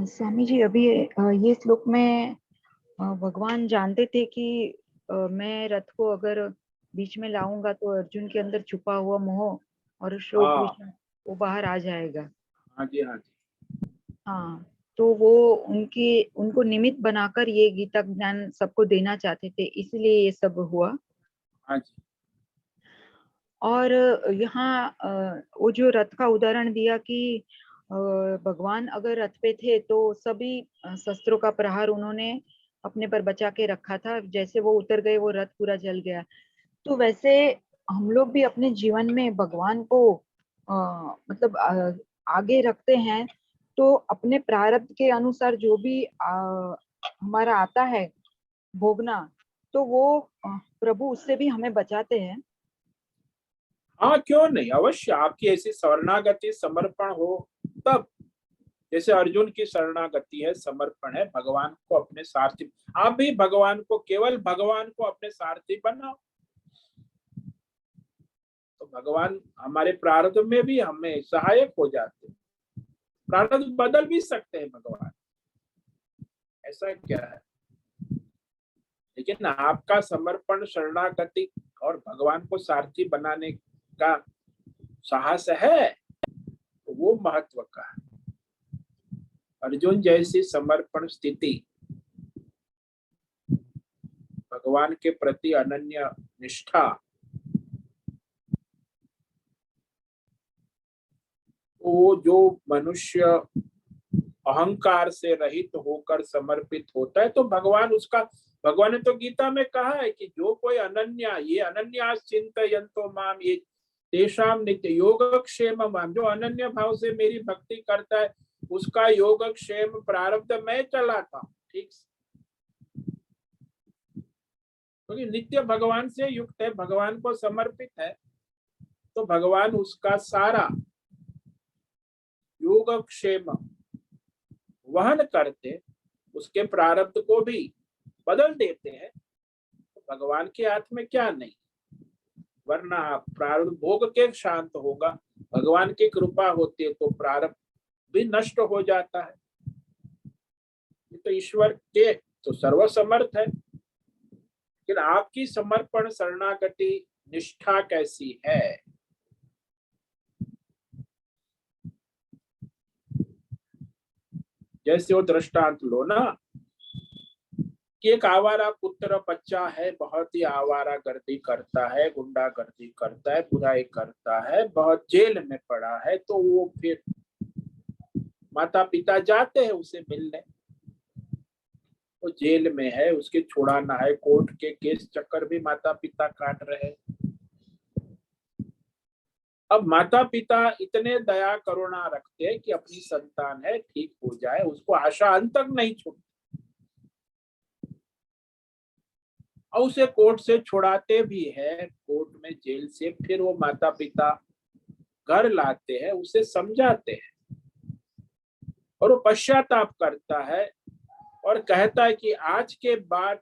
स्वामी जी, अभी ये श्लोक में भगवान जानते थे कि मैं रथ को अगर बीच में लाऊंगा तो अर्जुन के अंदर छुपा हुआ मोह और शोक विषम वो बाहर आ जाएगा। हाँ जी, हाँ जी। हाँ, तो वो उनको निमित्त बनाकर ये गीता ज्ञान सबको देना चाहते थे, इसलिए ये सब हुआ। हाँ जी। और यहाँ वो जो रथ का उदाहरण दिया कि भगवान अगर रथ पे थे तो सभी शस्त्रों का प्रहार उन्होंने अपने पर बचा के रखा था, जैसे वो उतर गए वो रथ पूरा जल गया। तो वैसे हम लोग भी अपने जीवन में भगवान को मतलब आगे रखते हैं, तो अपने प्रारब्ध के अनुसार जो भी हमारा आता है भोगना, तो वो प्रभु उससे भी हमें बचाते हैं। हाँ, क्यों नहीं, अवश्य। आपकी ऐसी शरणागति समर्पण हो तब, जैसे अर्जुन की शरणागति है, समर्पण है, भगवान को अपने सारथी। आप भी भगवान को, केवल भगवान को अपने सारथी बनाओ, तो भगवान हमारे प्रारब्ध में भी हमें सहायक हो जाते हैं। प्रारब्ध बदल भी सकते हैं भगवान, ऐसा क्या है। लेकिन आपका समर्पण, शरणागति और भगवान को सारथी बनाने का साहस है, तो वो महत्व का है। अर्जुन जैसी समर्पण स्थिति, भगवान के प्रति अनन्य निष्ठा, वो जो मनुष्य अहंकार से रहित होकर समर्पित होता है तो भगवान ने तो गीता में कहा है कि जो कोई अनन्या, ये अनन्यास चिंतयन्तो माम ये तेषां नित्य योगक्षेम माम, जो अनन्य भाव से मेरी भक्ति करता है उसका योगक्षेम प्रारब्ध मैं चलाता हूँ। ठीक, क्योंकि नित्य भगवान से युक्त है, भगवान को समर्पित है, तो भगवान उसका सारा योगक्षेम वहन करते, उसके प्रारब्ध को भी बदल देते हैं। तो भगवान के हाथ में क्या नहीं, वरना प्रारब्ध भोग के शांत होगा, भगवान की कृपा होती है तो प्रारब्ध भी नष्ट हो जाता है। ये तो ईश्वर के तो सर्वसमर्थ है, लेकिन आपकी समर्पण शरणागति निष्ठा कैसी है? जैसे वो दृष्टांत लो ना कि एक आवारा पुत्र बच्चा है, बहुत ही आवारा गर्दी करता है, गुंडागर्दी करता है, बुराई करता है, बहुत जेल में पड़ा है, तो वो फिर माता पिता जाते हैं उसे मिलने, वो जेल में है, उसके छुड़ाना है, कोर्ट के केस चक्कर भी माता पिता काट रहे। अब माता पिता इतने दया करुणा रखते हैं कि अपनी संतान है ठीक हो जाए, उसको आशा अंत तक नहीं छूटती, और उसे कोर्ट से छुड़ाते भी है, कोर्ट में जेल से फिर वो माता पिता घर लाते हैं, उसे समझाते हैं और वो पश्चाताप करता है और कहता है कि आज के बाद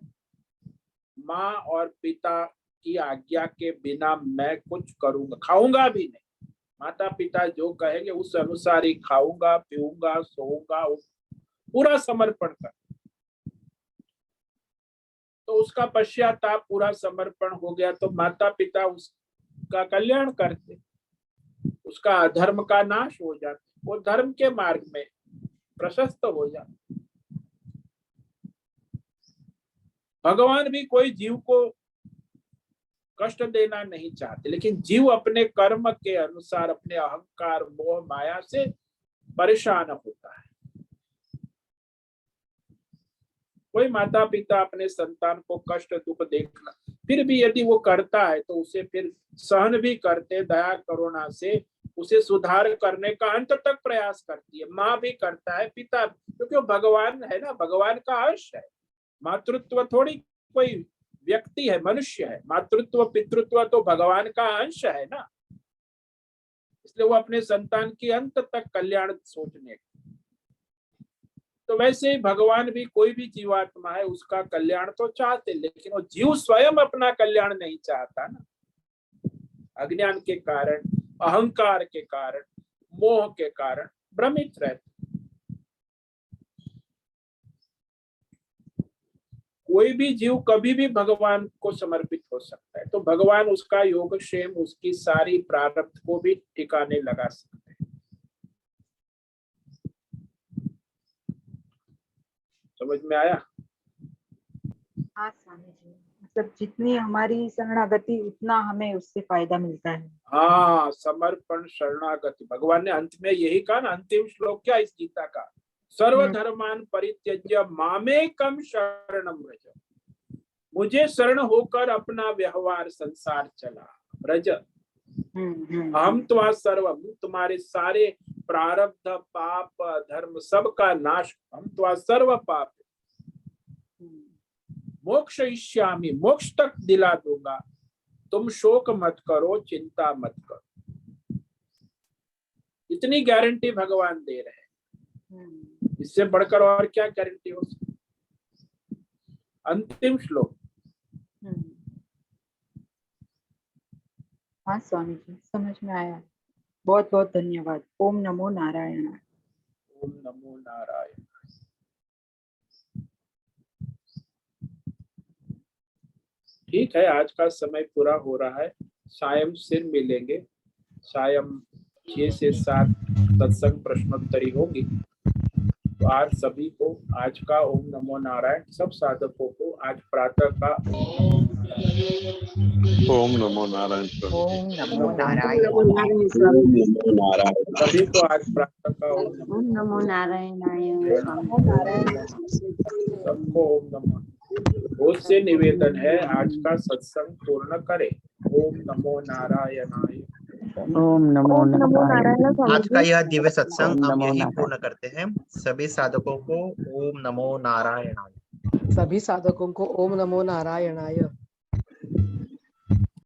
माँ और पिता की आज्ञा के बिना मैं कुछ करूंगा, खाऊंगा भी नहीं, माता पिता जो कहेंगे उस अनुसार ही खाऊंगा, पीऊंगा, सोऊंगा, पूरा समर्पण कर। तो उसका पश्चाताप, पूरा समर्पण हो गया तो माता पिता उसका कल्याण करते, उसका अधर्म का नाश हो जाता, वो धर्म के मार्ग में प्रशस्त हो जाता। भगवान भी कोई जीव को कष्ट देना नहीं चाहते, लेकिन जीव अपने कर्म के अनुसार अपने अहंकार मोह माया से परेशान होता है। कोई माता पिता अपने संतान को कष्ट दुख देखना फिर भी यदि वो करता है तो उसे फिर सहन भी करते, दया करुणा से उसे सुधार करने का अंत तक प्रयास करती है। माँ भी करता है, पिता, क्योंकि वो भगवान है ना, भगवान का अंश है। मातृत्व थोड़ी कोई व्यक्ति है, मनुष्य है, मातृत्व पितृत्व तो भगवान का अंश है ना, इसलिए वो अपने संतान की अंत तक कल्याण सोचने। तो वैसे ही भगवान भी कोई भी जीवात्मा है उसका कल्याण तो चाहते, लेकिन वो जीव स्वयं अपना कल्याण नहीं चाहता ना, अज्ञान के कारण, अहंकार के कारण, मोह के कारण भ्रमित रहता। कोई भी जीव कभी भी भगवान को समर्पित हो सकता है, तो भगवान उसका योगक्षेम, उसकी सारी प्रारब्ध को भी ठिकाने लगा सकते हैं। समझ में आया? हाँ स्वामी जी, मतलब जितनी हमारी शरणागति उतना हमें उससे फायदा मिलता है। हाँ, समर्पण शरणागति, भगवान ने अंत में यही कहा ना, अंतिम श्लोक क्या इस गीता का, सर्वधर्मान परित्यज्य मामेकम शरणं व्रज, मुझे शरण होकर अपना व्यवहार संसार चला, व्रज हम त्वा सर्वम, तुम्हारे सारे प्रारब्ध पाप धर्म सबका नाश, हम त्वा सर्व पाप मोक्षयिष्यामि, मोक्ष तक दिला दूंगा, तुम शोक मत करो, चिंता मत करो। इतनी गारंटी भगवान दे रहे हैं, इससे बढ़कर और क्या गारंटी हो सकती? अंतिम श्लोक। हाँ स्वामी जी, समझ में आया। बहुत बहुत धन्यवाद। ओम नमो नारायण। ओम नमो नारायण। ठीक है, आज का समय पूरा हो रहा है, सायं फिर मिलेंगे। सायं 6 से 7 सत्संग प्रश्नोत्तरी होगी। तो आज सभी को आज का ओम नमो नारायण, सब साधकों को आज प्रातः का ओम नमो नारायण स्वामी। ओम नमो नारायण। सभी को आज प्रातः का ओम ओम नमो नारायणाय स्वामी। सबको ओम नमो। बहुत से निवेदन है, आज का सत्संग पूर्ण करें। ओम नमो नारायणाय। ओम नमो नारायण आज का यह दिव्य सत्संग ओम हम नमो यही नारायण। पूर्ण करते हैं। सभी साधकों को ओम नमो नारायणाय। सभी साधकों को ओम नमो नारायणाय।